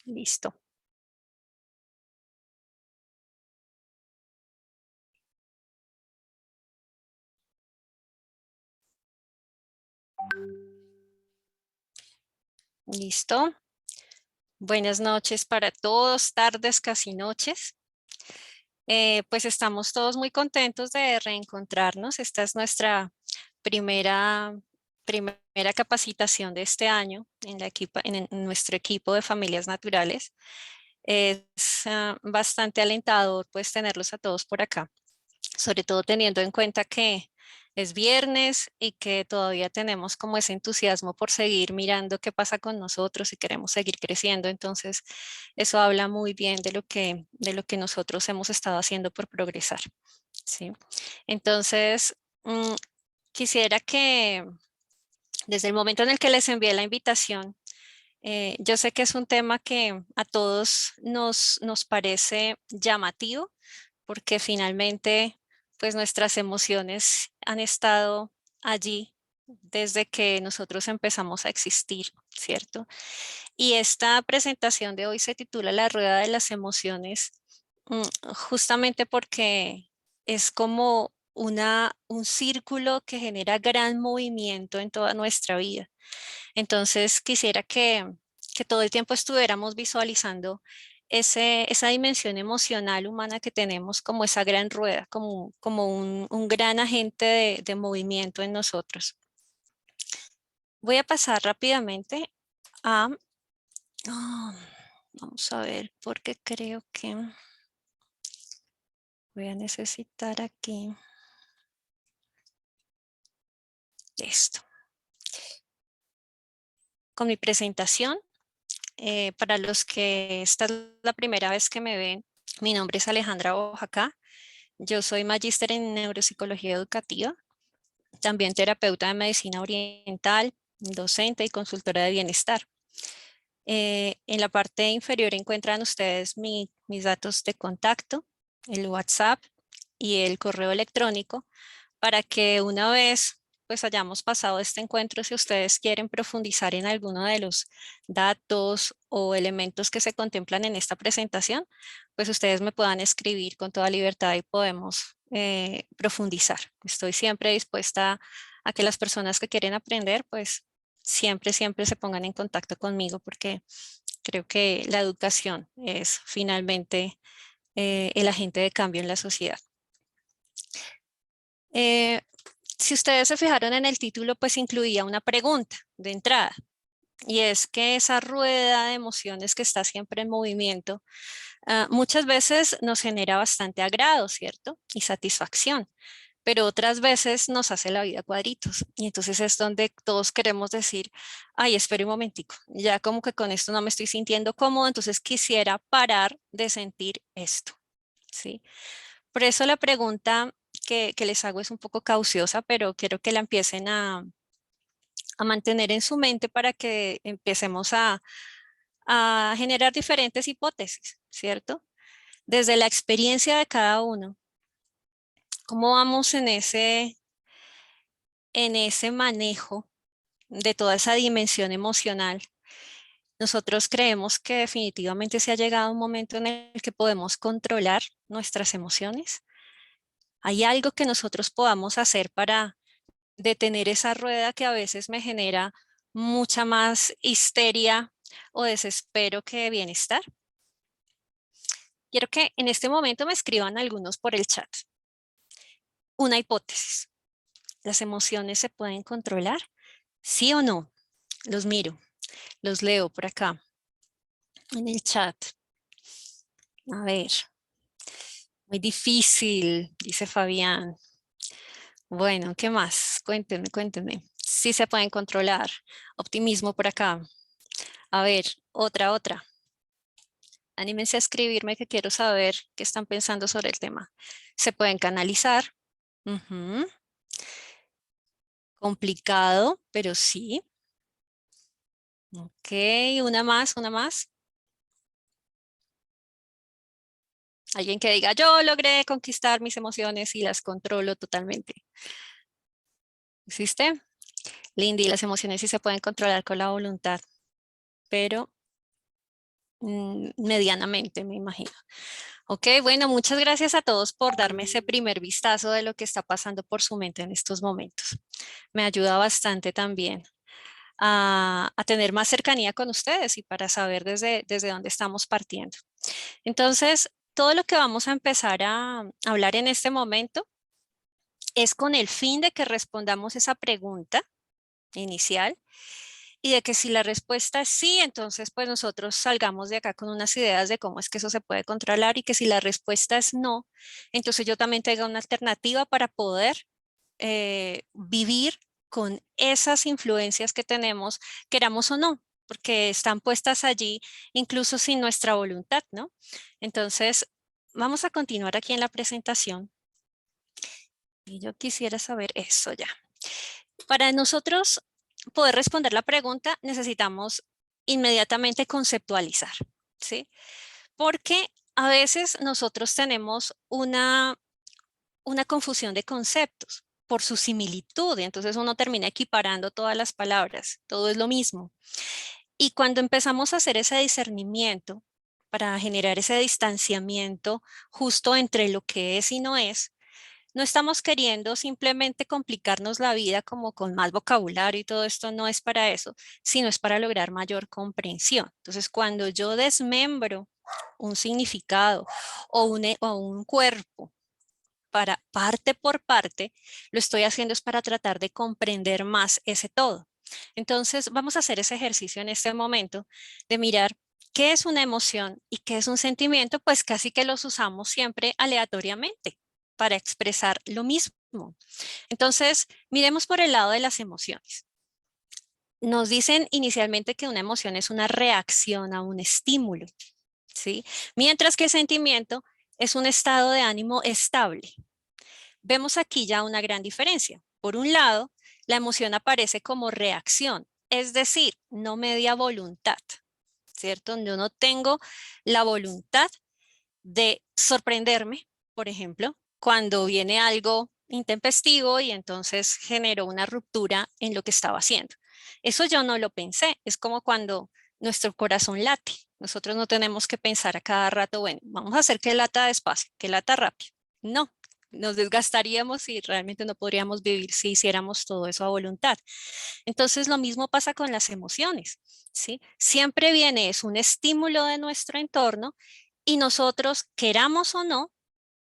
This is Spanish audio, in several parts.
Listo. Listo. Buenas noches para todos, tardes, casi noches. Pues estamos todos muy contentos de reencontrarnos. Esta es nuestra primera, primera capacitación de este año en nuestro equipo de familias naturales. Es bastante alentador pues tenerlos a todos por acá, sobre todo teniendo en cuenta que es viernes y que todavía tenemos como ese entusiasmo por seguir mirando qué pasa con nosotros y queremos seguir creciendo. Entonces, eso habla muy bien de lo que nosotros hemos estado haciendo por progresar, ¿sí? Entonces, quisiera que desde el momento en el que les envié la invitación, yo sé que es un tema que a todos nos parece llamativo porque finalmente pues nuestras emociones han estado allí desde que nosotros empezamos a existir, ¿cierto? Y esta presentación de hoy se titula La Rueda de las Emociones, justamente porque es como un círculo que genera gran movimiento en toda nuestra vida. Entonces quisiera que todo el tiempo estuviéramos visualizando esa dimensión emocional humana que tenemos como esa gran rueda, como un gran agente de movimiento en nosotros. Voy a pasar rápidamente a... ah, vamos a ver, porque creo que voy a necesitar aquí esto. Con mi presentación, para los que esta es la primera vez que me ven, mi nombre es Alejandra Oaxaca. Yo soy magíster en neuropsicología educativa, también terapeuta de medicina oriental, docente y consultora de bienestar. En la parte inferior encuentran ustedes mis datos de contacto, el WhatsApp y el correo electrónico para que una vez pues hayamos pasado este encuentro, si ustedes quieren profundizar en alguno de los datos o elementos que se contemplan en esta presentación, pues ustedes me puedan escribir con toda libertad y podemos profundizar. Estoy siempre dispuesta a que las personas que quieren aprender, pues siempre se pongan en contacto conmigo porque creo que la educación es finalmente el agente de cambio en la sociedad. Eh, si ustedes se fijaron en el título, pues incluía una pregunta de entrada, y es que esa rueda de emociones que está siempre en movimiento, muchas veces nos genera bastante agrado, ¿cierto? Y satisfacción, pero otras veces nos hace la vida cuadritos. Y entonces es donde todos queremos decir, ay, espere un momentico, ya como que con esto no me estoy sintiendo cómodo, entonces quisiera parar de sentir esto, ¿sí? Por eso la pregunta que les hago es un poco cauciosa, pero quiero que la empiecen a mantener en su mente para que empecemos a generar diferentes hipótesis, ¿cierto? Desde la experiencia de cada uno, ¿cómo vamos en ese manejo de toda esa dimensión emocional? Nosotros creemos que definitivamente se ha llegado un momento en el que podemos controlar nuestras emociones. ¿Hay algo que nosotros podamos hacer para detener esa rueda que a veces me genera mucha más histeria o desespero que bienestar? Quiero que en este momento me escriban algunos por el chat. Una hipótesis. ¿Las emociones se pueden controlar? ¿Sí o no? Los miro, los leo por acá en el chat. A ver, muy difícil, dice Fabián. Bueno, ¿qué más? Cuéntenme. Sí se pueden controlar. Optimismo por acá. A ver, otra. Anímense a escribirme que quiero saber qué están pensando sobre el tema. Se pueden canalizar. Ujú. Complicado, pero sí. Ok, una más. Alguien que diga, yo logré conquistar mis emociones y las controlo totalmente. ¿Existe? Lindy, las emociones sí se pueden controlar con la voluntad, pero medianamente, me imagino. Ok, bueno, muchas gracias a todos por darme ese primer vistazo de lo que está pasando por su mente en estos momentos. Me ayuda bastante también a tener más cercanía con ustedes y para saber desde dónde estamos partiendo. Entonces, todo lo que vamos a empezar a hablar en este momento es con el fin de que respondamos esa pregunta inicial y de que si la respuesta es sí, entonces pues nosotros salgamos de acá con unas ideas de cómo es que eso se puede controlar y que si la respuesta es no, entonces yo también tenga una alternativa para poder vivir con esas influencias que tenemos, queramos o no, porque están puestas allí incluso sin nuestra voluntad, ¿no? Entonces, vamos a continuar aquí en la presentación y yo quisiera saber eso ya. Para nosotros poder responder la pregunta, necesitamos inmediatamente conceptualizar, ¿sí? Porque a veces nosotros tenemos una confusión de conceptos por su similitud, y entonces uno termina equiparando todas las palabras, todo es lo mismo. Y cuando empezamos a hacer ese discernimiento para generar ese distanciamiento justo entre lo que es y no es, no estamos queriendo simplemente complicarnos la vida como con más vocabulario y todo esto no es para eso, sino es para lograr mayor comprensión. Entonces, cuando yo desmembro un significado o un cuerpo para parte por parte, lo estoy haciendo es para tratar de comprender más ese todo. Entonces, vamos a hacer ese ejercicio en este momento de mirar qué es una emoción y qué es un sentimiento, pues casi que los usamos siempre aleatoriamente para expresar lo mismo. Entonces, miremos por el lado de las emociones. Nos dicen inicialmente que una emoción es una reacción a un estímulo, ¿sí? Mientras que el sentimiento es un estado de ánimo estable. Vemos aquí ya una gran diferencia. Por un lado, la emoción aparece como reacción, es decir, no media voluntad, ¿cierto? Yo no tengo la voluntad de sorprenderme, por ejemplo, cuando viene algo intempestivo y entonces generó una ruptura en lo que estaba haciendo. Eso yo no lo pensé, es como cuando nuestro corazón late. Nosotros no tenemos que pensar a cada rato, bueno, vamos a hacer que lata despacio, que lata rápido. No, nos desgastaríamos y realmente no podríamos vivir si hiciéramos todo eso a voluntad. Entonces, lo mismo pasa con las emociones, ¿sí? Siempre viene, es un estímulo de nuestro entorno y nosotros, queramos o no,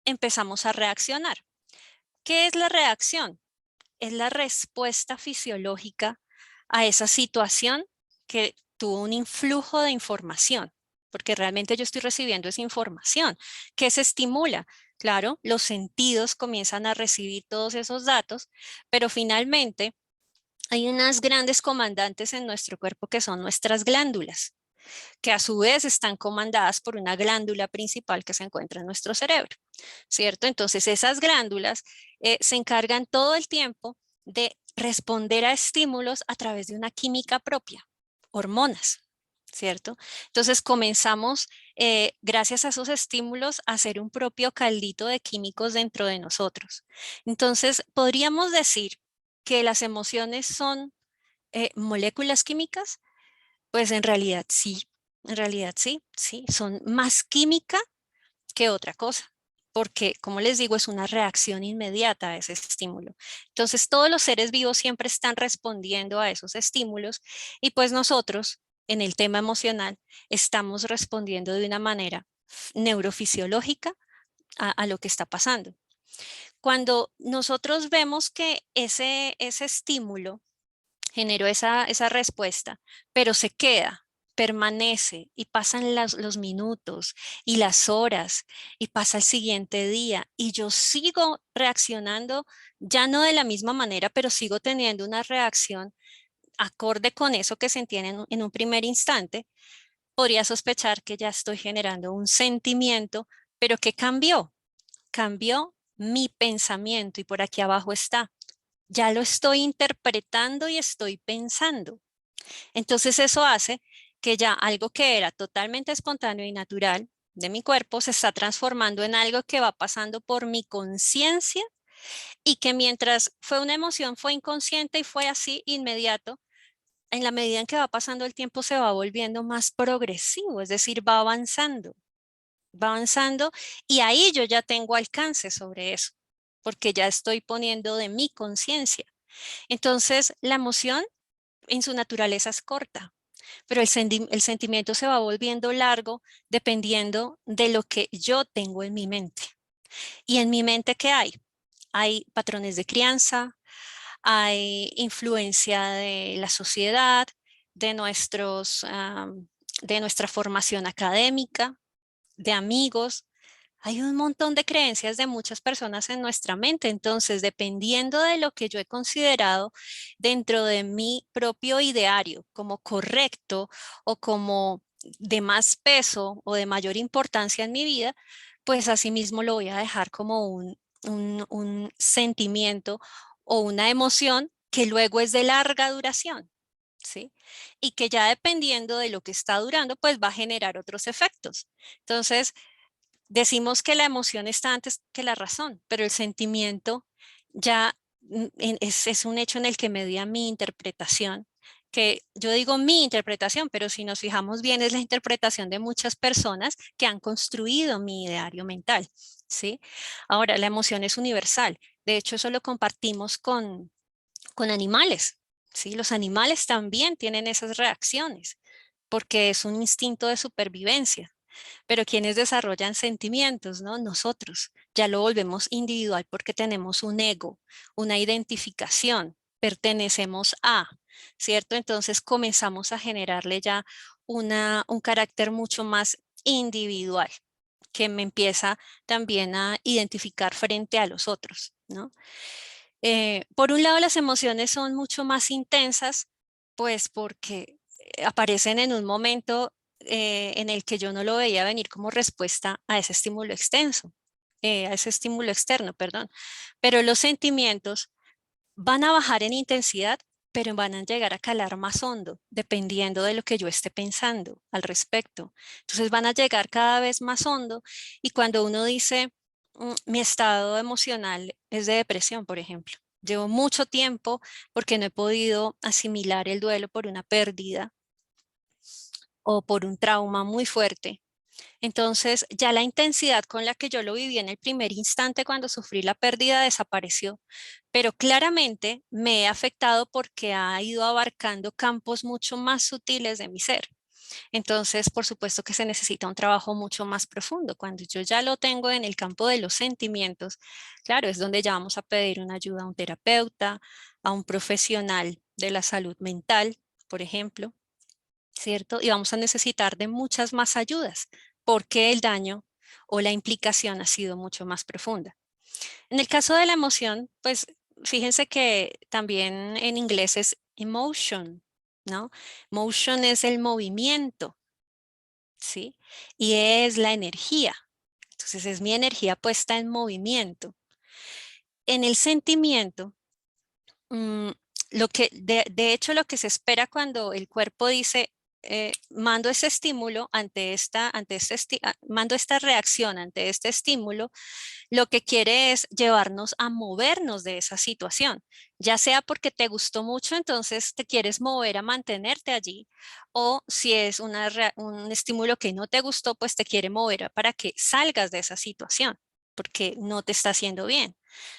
empezamos a reaccionar. ¿Qué es la reacción? Es la respuesta fisiológica a esa situación que tuvo un influjo de información, porque realmente yo estoy recibiendo esa información que se estimula. Claro, los sentidos comienzan a recibir todos esos datos, pero finalmente hay unas grandes comandantes en nuestro cuerpo que son nuestras glándulas, que a su vez están comandadas por una glándula principal que se encuentra en nuestro cerebro, ¿cierto? Entonces esas glándulas se encargan todo el tiempo de responder a estímulos a través de una química propia, hormonas, ¿cierto? Entonces comenzamos, gracias a esos estímulos, a hacer un propio caldito de químicos dentro de nosotros. Entonces, podríamos decir que las emociones son moléculas químicas, pues en realidad sí, sí, son más química que otra cosa, porque como les digo, es una reacción inmediata a ese estímulo. Entonces, todos los seres vivos siempre están respondiendo a esos estímulos y pues nosotros en el tema emocional estamos respondiendo de una manera neurofisiológica a lo que está pasando. Cuando nosotros vemos que ese estímulo generó esa respuesta, pero se queda, permanece y pasan los minutos y las horas y pasa el siguiente día y yo sigo reaccionando ya no de la misma manera, pero sigo teniendo una reacción acorde con eso que sentí en un primer instante, podría sospechar que ya estoy generando un sentimiento, pero que cambió mi pensamiento y por aquí abajo está. Ya lo estoy interpretando y estoy pensando. Entonces eso hace que ya algo que era totalmente espontáneo y natural de mi cuerpo se está transformando en algo que va pasando por mi conciencia y que mientras fue una emoción, fue inconsciente y fue así inmediato, en la medida en que va pasando el tiempo se va volviendo más progresivo, es decir, va avanzando y ahí yo ya tengo alcance sobre eso, porque ya estoy poniendo de mi conciencia. Entonces, la emoción en su naturaleza es corta, pero el sentimiento se va volviendo largo dependiendo de lo que yo tengo en mi mente. ¿Y en mi mente qué hay? Hay patrones de crianza, hay influencia de la sociedad, de de nuestra formación académica, de amigos. Hay un montón de creencias de muchas personas en nuestra mente. Entonces, dependiendo de lo que yo he considerado dentro de mi propio ideario como correcto o como de más peso o de mayor importancia en mi vida, pues asimismo lo voy a dejar como un sentimiento o una emoción que luego es de larga duración. ¿Sí? Y que ya dependiendo de lo que está durando, pues va a generar otros efectos. Entonces, decimos que la emoción está antes que la razón, pero el sentimiento ya es un hecho en el que media mi interpretación, que yo digo mi interpretación, pero si nos fijamos bien es la interpretación de muchas personas que han construido mi ideario mental, ¿sí? Ahora, la emoción es universal. De hecho, eso lo compartimos con animales, ¿sí? Los animales también tienen esas reacciones porque es un instinto de supervivencia. Pero quienes desarrollan sentimientos, ¿no? Nosotros ya lo volvemos individual porque tenemos un ego, una identificación, pertenecemos a, ¿cierto? Entonces comenzamos a generarle ya un carácter mucho más individual que me empieza también a identificar frente a los otros, ¿no? Por un lado, las emociones son mucho más intensas, pues porque aparecen en un momento en el que yo no lo veía venir como respuesta a ese estímulo extenso, a ese estímulo externo, perdón. Pero los sentimientos van a bajar en intensidad, pero van a llegar a calar más hondo, dependiendo de lo que yo esté pensando al respecto. Entonces van a llegar cada vez más hondo y cuando uno dice, mi estado emocional es de depresión, por ejemplo. Llevo mucho tiempo porque no he podido asimilar el duelo por una pérdida o por un trauma muy fuerte. Entonces, ya la intensidad con la que yo lo viví en el primer instante cuando sufrí la pérdida desapareció, pero claramente me he afectado porque ha ido abarcando campos mucho más sutiles de mi ser. Entonces, por supuesto que se necesita un trabajo mucho más profundo. Cuando yo ya lo tengo en el campo de los sentimientos, claro, es donde ya vamos a pedir una ayuda a un terapeuta, a un profesional de la salud mental, por ejemplo, ¿cierto? Y vamos a necesitar de muchas más ayudas porque el daño o la implicación ha sido mucho más profunda. En el caso de la emoción, pues fíjense que también en inglés es emotion, ¿no? Motion es el movimiento, ¿sí? Y es la energía. Entonces es mi energía puesta en movimiento. En el sentimiento, Mm, de hecho, lo que se espera cuando el cuerpo dice, mando ese estímulo mando esta reacción ante este estímulo, lo que quiere es llevarnos a movernos de esa situación, ya sea porque te gustó mucho, entonces te quieres mover a mantenerte allí, o si es un estímulo que no te gustó, pues te quiere mover para que salgas de esa situación, porque no te está haciendo bien.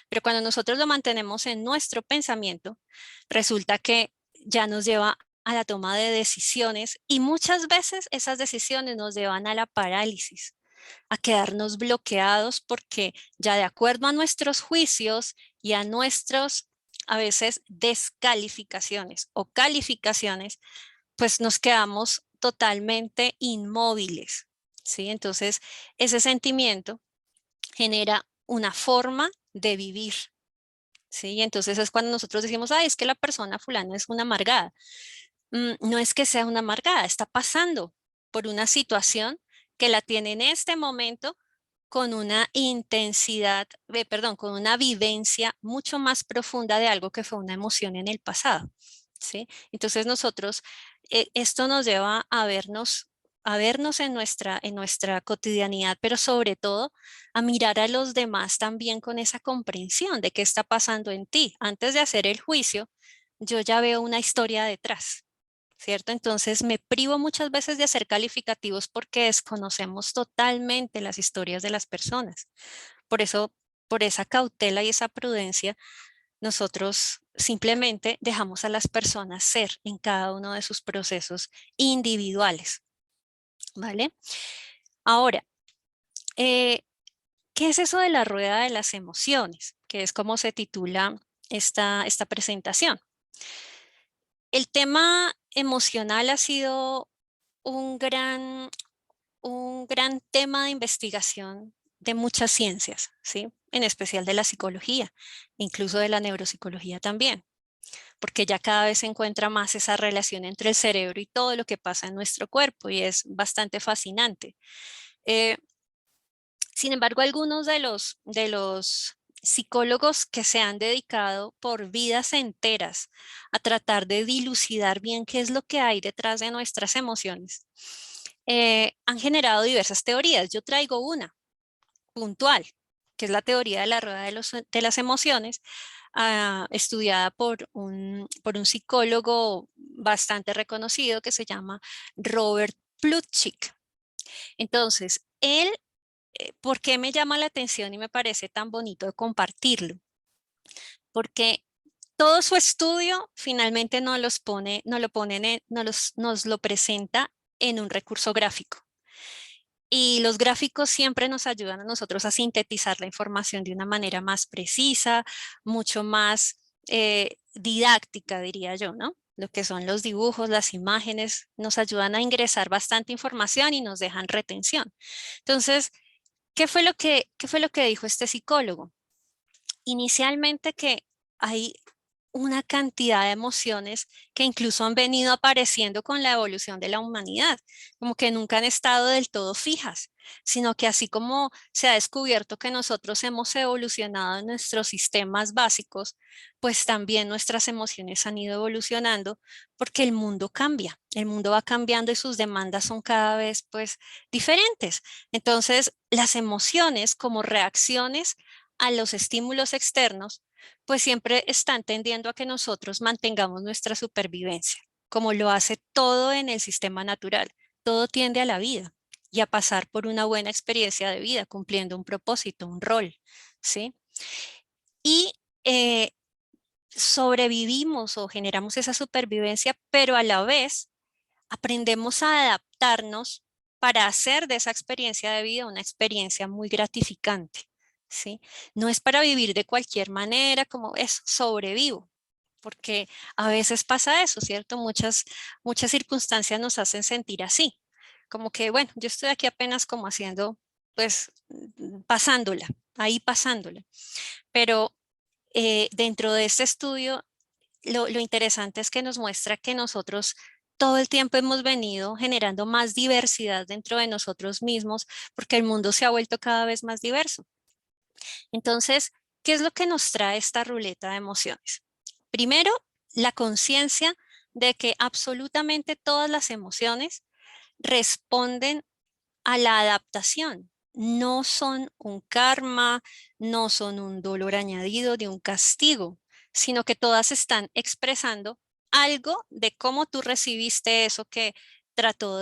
Pero cuando nosotros lo mantenemos en nuestro pensamiento, resulta que ya nos lleva a la toma de decisiones y muchas veces esas decisiones nos llevan a la parálisis, a quedarnos bloqueados porque ya de acuerdo a nuestros juicios y a nuestros a veces descalificaciones o calificaciones, pues nos quedamos totalmente inmóviles, ¿sí? Entonces, ese sentimiento genera una forma de vivir, ¿sí? Y entonces es cuando nosotros decimos, ay, es que la persona fulana es una amargada. No es que sea una amargada, está pasando por una situación que la tiene en este momento con una intensidad, perdón, con una vivencia mucho más profunda de algo que fue una emoción en el pasado, ¿sí? Entonces nosotros, esto nos lleva a vernos en nuestra cotidianidad, pero sobre todo a mirar a los demás también con esa comprensión de qué está pasando en ti. Antes de hacer el juicio, yo ya veo una historia detrás. ¿cierto? Entonces me privo muchas veces de hacer calificativos porque desconocemos totalmente las historias de las personas. Por eso, por esa cautela y esa prudencia, nosotros simplemente dejamos a las personas ser en cada uno de sus procesos individuales, ¿vale? Ahora, eh, ¿qué es eso de la rueda de las emociones? Que es como se titula esta presentación. El tema emocional ha sido un un gran tema de investigación de muchas ciencias, ¿sí? En especial de la psicología, incluso de la neuropsicología también, porque ya cada vez se encuentra más esa relación entre el cerebro y todo lo que pasa en nuestro cuerpo y es bastante fascinante. Eh, Sin embargo, algunos de los psicólogos que se han dedicado por vidas enteras a tratar de dilucidar bien qué es lo que hay detrás de nuestras emociones, han generado diversas teorías. Yo traigo una puntual, que es la teoría de la rueda de las emociones, estudiada por un psicólogo bastante reconocido que se llama Robert Plutchik. Entonces, él, ¿por qué me llama la atención y me parece tan bonito de compartirlo? Porque todo su estudio finalmente nos lo presenta en un recurso gráfico. Y los gráficos siempre nos ayudan a nosotros a sintetizar la información de una manera más precisa, mucho más didáctica, diría yo, ¿no? Lo que son los dibujos, las imágenes, nos ayudan a ingresar bastante información y nos dejan retención. Entonces, qué fue lo que dijo este psicólogo? Inicialmente que hay una cantidad de emociones que incluso han venido apareciendo con la evolución de la humanidad, como que nunca han estado del todo fijas, sino que así como se ha descubierto que nosotros hemos evolucionado en nuestros sistemas básicos, pues también nuestras emociones han ido evolucionando porque el mundo cambia, el mundo va cambiando y sus demandas son cada vez pues diferentes. Entonces, las emociones como reacciones a los estímulos externos pues siempre están tendiendo a que nosotros mantengamos nuestra supervivencia, como lo hace todo en el sistema natural. Todo tiende a la vida y a pasar por una buena experiencia de vida, cumpliendo un propósito, un rol, ¿sí? Y eh, sobrevivimos o generamos esa supervivencia, pero a la vez aprendemos a adaptarnos para hacer de esa experiencia de vida una experiencia muy gratificante, ¿sí? No es para vivir de cualquier manera, como es sobrevivo, porque a veces pasa eso, ¿cierto? Muchas circunstancias nos hacen sentir así, como que, bueno, yo estoy aquí apenas como haciendo, pues, pasándola, ahí pasándola. Pero dentro de este estudio lo interesante es que nos muestra que nosotros todo el tiempo hemos venido generando más diversidad dentro de nosotros mismos porque el mundo se ha vuelto cada vez más diverso. Entonces, ¿qué es lo que nos trae esta ruleta de emociones? Primero, la conciencia de que absolutamente todas las emociones responden a la adaptación. No son un karma, no son un dolor añadido de un castigo, sino que todas están expresando algo de cómo tú recibiste eso que trató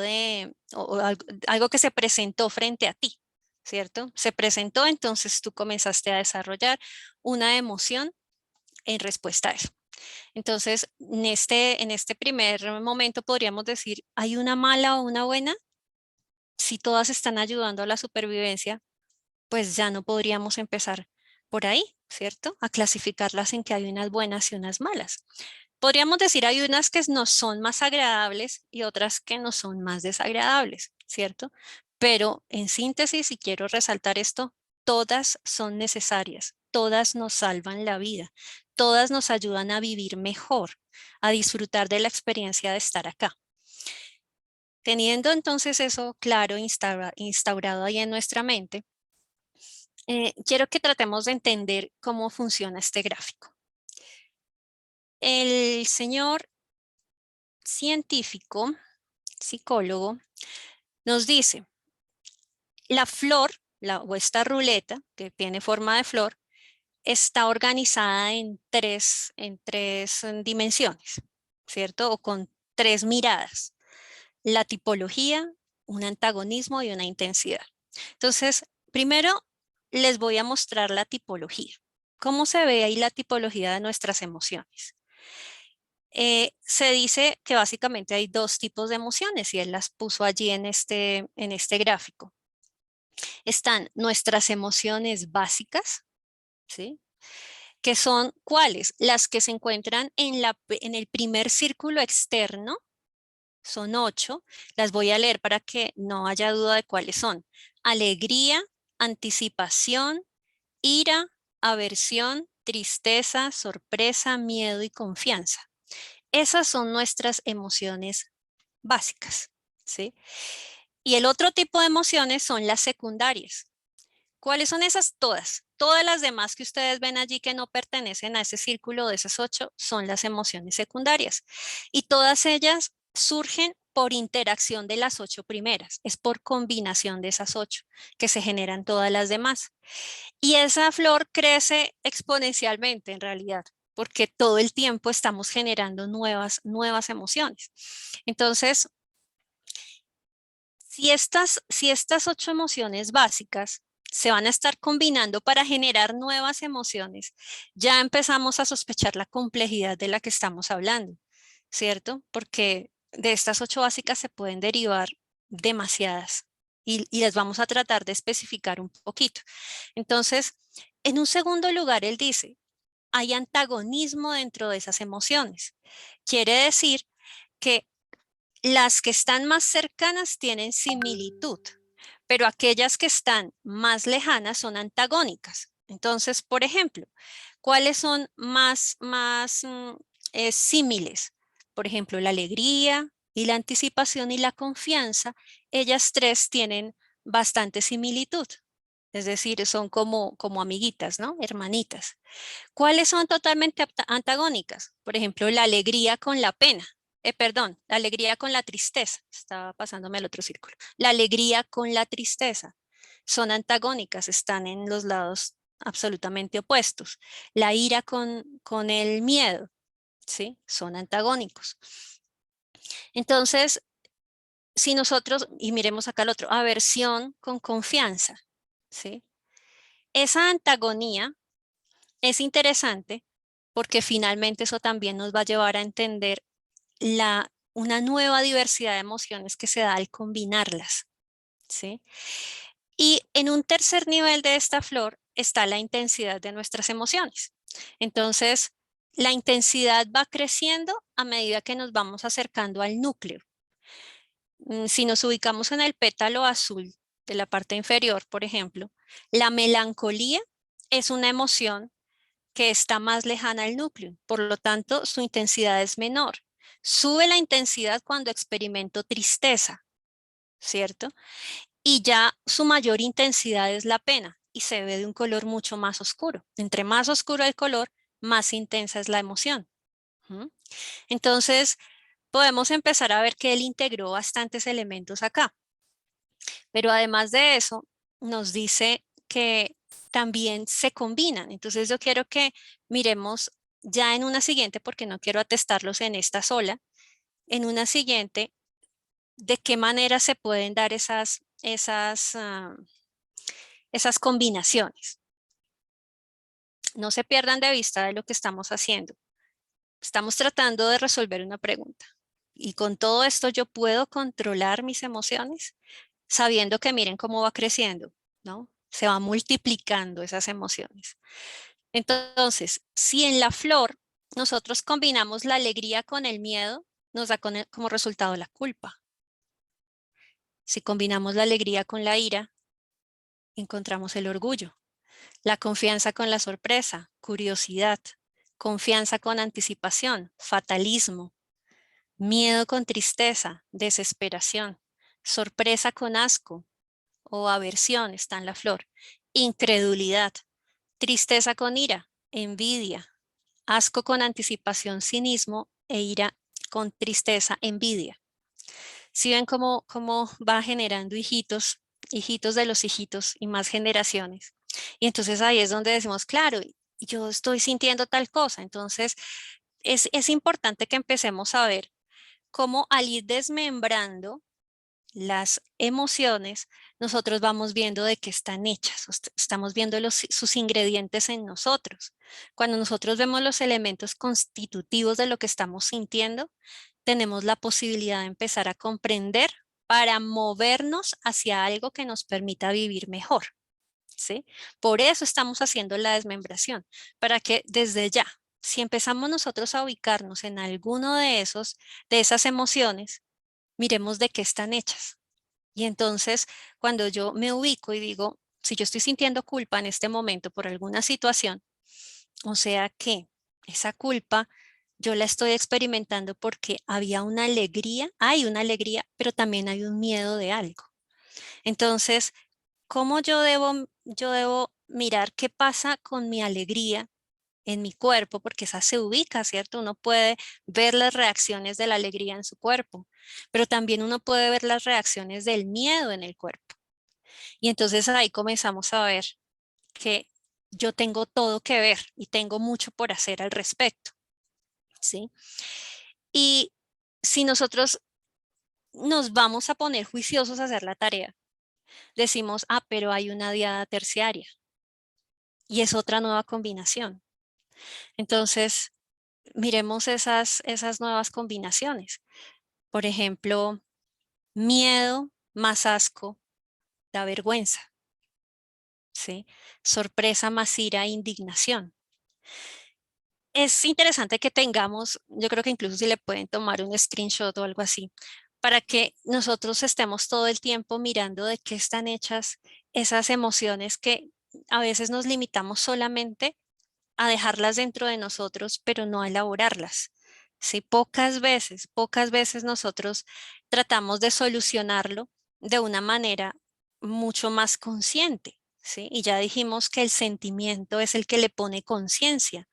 o algo que se presentó frente a ti, ¿cierto? Se presentó, entonces tú comenzaste a desarrollar una emoción en respuesta a eso. Entonces, en este primer momento podríamos decir, ¿hay una mala o una buena? Si todas están ayudando a la supervivencia, pues ya no podríamos empezar por ahí, ¿cierto? A clasificarlas en que hay unas buenas y unas malas. Podríamos decir hay unas que nos son más agradables y otras que nos son más desagradables, ¿cierto? Pero en síntesis, y quiero resaltar esto, todas son necesarias, todas nos salvan la vida, todas nos ayudan a vivir mejor, a disfrutar de la experiencia de estar acá. Teniendo entonces eso claro, instaurado ahí en nuestra mente, quiero que tratemos de entender cómo funciona este gráfico. El señor científico, psicólogo, nos dice, la flor, o esta ruleta que tiene forma de flor, está organizada en tres dimensiones, ¿cierto? O con tres miradas: la tipología, un antagonismo y una intensidad. Entonces, primero les voy a mostrar la tipología. ¿Cómo se ve ahí la tipología de nuestras emociones? Se dice que básicamente hay dos tipos de emociones y él las puso allí en este gráfico. Están nuestras emociones básicas, ¿sí? Que son ¿cuáles? Las que se encuentran en el primer círculo externo. Son 8. Las voy a leer para que no haya duda de cuáles son: alegría, anticipación, ira, aversión, tristeza, sorpresa, miedo y confianza. Esas son nuestras emociones básicas, ¿sí? Y el otro tipo de emociones son las secundarias. ¿Cuáles son esas? Todas. Todas las demás que ustedes ven allí que no pertenecen a ese círculo de esas 8 son las emociones secundarias. Y todas ellas surgen por interacción de las 8 primeras. Es por combinación de esas 8 que se generan todas las demás. Y esa flor crece exponencialmente en realidad, porque todo el tiempo estamos generando nuevas emociones. Entonces, si estas 8 emociones básicas se van a estar combinando para generar nuevas emociones, ya empezamos a sospechar la complejidad de la que estamos hablando, ¿cierto? Porque de estas 8 básicas se pueden derivar demasiadas y las vamos a tratar de especificar un poquito. Entonces, en un segundo lugar, él dice, hay antagonismo dentro de esas emociones. Quiere decir que las que están más cercanas tienen similitud, pero aquellas que están más lejanas son antagónicas. Entonces, por ejemplo, ¿cuáles son más símiles? Por ejemplo, la alegría y la anticipación y la confianza, ellas tres tienen bastante similitud. Es decir, son como amiguitas, ¿no? Hermanitas. ¿Cuáles son totalmente antagónicas? Por ejemplo, la alegría con la pena. Perdón, la alegría con la tristeza. Estaba pasándome al otro círculo. La alegría con la tristeza. Son antagónicas, están en los lados absolutamente opuestos. La ira con el miedo, ¿sí? Son antagónicos. Entonces, si nosotros, y miremos acá el otro, aversión con confianza, ¿sí? Esa antagonía es interesante porque finalmente eso también nos va a llevar a entender una nueva diversidad de emociones que se da al combinarlas, ¿sí? Y en un tercer nivel de esta flor está la intensidad de nuestras emociones. Entonces, la intensidad va creciendo a medida que nos vamos acercando al núcleo. Si nos ubicamos en el pétalo azul de la parte inferior, por ejemplo, la melancolía es una emoción que está más lejana al núcleo, por lo tanto su intensidad es menor. Sube la intensidad cuando experimento tristeza, ¿cierto? Y ya su mayor intensidad es la pena y se ve de un color mucho más oscuro. Entre más oscuro el color, más intensa es la emoción. ¿Mm? Entonces, podemos empezar a ver que él integró bastantes elementos acá. Pero además de eso, nos dice que también se combinan. Entonces yo quiero que miremos ya en una siguiente, porque no quiero atestarlos en esta sola, en una siguiente, de qué manera se pueden dar esas combinaciones. No se pierdan de vista de lo que estamos haciendo. Estamos tratando de resolver una pregunta. Y con todo esto yo puedo controlar mis emociones, sabiendo que miren cómo va creciendo, ¿no? Se va multiplicando esas emociones. Entonces, si en la flor nosotros combinamos la alegría con el miedo, nos da como resultado la culpa. Si combinamos la alegría con la ira, encontramos el orgullo. La confianza con la sorpresa, curiosidad. Confianza con anticipación, fatalismo. Miedo con tristeza, desesperación. Sorpresa con asco o aversión está en la flor. Incredulidad. Tristeza con ira, envidia. Asco con anticipación, cinismo e ira con tristeza, envidia. Si ven cómo va generando hijitos de los hijitos y más generaciones. Y entonces ahí es donde decimos, claro, yo estoy sintiendo tal cosa. Entonces es importante que empecemos a ver cómo al ir desmembrando las emociones, nosotros vamos viendo de qué están hechas, estamos viendo sus ingredientes en nosotros. Cuando nosotros vemos los elementos constitutivos de lo que estamos sintiendo, tenemos la posibilidad de empezar a comprender para movernos hacia algo que nos permita vivir mejor, ¿sí? Por eso estamos haciendo la desmembración, para que desde ya, si empezamos nosotros a ubicarnos en alguno de esas emociones, miremos de qué están hechas. Y entonces, cuando yo me ubico y digo, si yo estoy sintiendo culpa en este momento por alguna situación, o sea que esa culpa yo la estoy experimentando porque había una alegría, hay una alegría, pero también hay un miedo de algo. Entonces, ¿cómo yo debo mirar qué pasa con mi alegría en mi cuerpo? Porque esa se ubica, ¿cierto? Uno puede ver las reacciones de la alegría en su cuerpo, pero también uno puede ver las reacciones del miedo en el cuerpo. Y entonces ahí comenzamos a ver que yo tengo todo que ver y tengo mucho por hacer al respecto, ¿sí? Y si nosotros nos vamos a poner juiciosos a hacer la tarea, decimos, ah, pero hay una diada terciaria y es otra nueva combinación. Entonces, miremos esas nuevas combinaciones. Por ejemplo, miedo más asco da vergüenza, ¿sí? Sorpresa más ira e indignación. Es interesante que tengamos, yo creo que incluso si le pueden tomar un screenshot o algo así, para que nosotros estemos todo el tiempo mirando de qué están hechas esas emociones que a veces nos limitamos solamente a dejarlas dentro de nosotros, pero no a elaborarlas. Sí, pocas veces nosotros tratamos de solucionarlo de una manera mucho más consciente, ¿sí? Y ya dijimos que el sentimiento es el que le pone conciencia,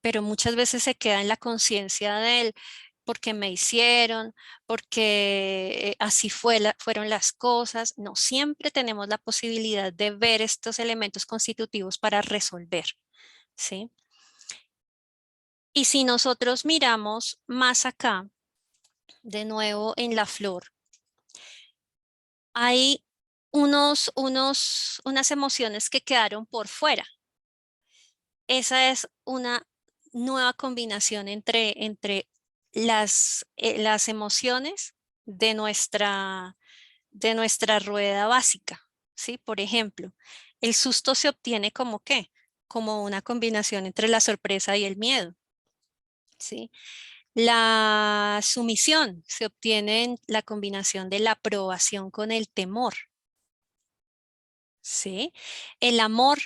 pero muchas veces se queda en la conciencia de él porque me hicieron, porque así fueron las cosas. No, siempre tenemos la posibilidad de ver estos elementos constitutivos para resolver, ¿sí? Y si nosotros miramos más acá, de nuevo en la flor, hay unas emociones que quedaron por fuera. Esa es una nueva combinación entre las emociones de nuestra rueda básica, ¿sí? Por ejemplo, el susto se obtiene como qué? Como una combinación entre la sorpresa y el miedo, ¿sí? La sumisión se obtiene en la combinación de la aprobación con el temor, ¿sí? El amor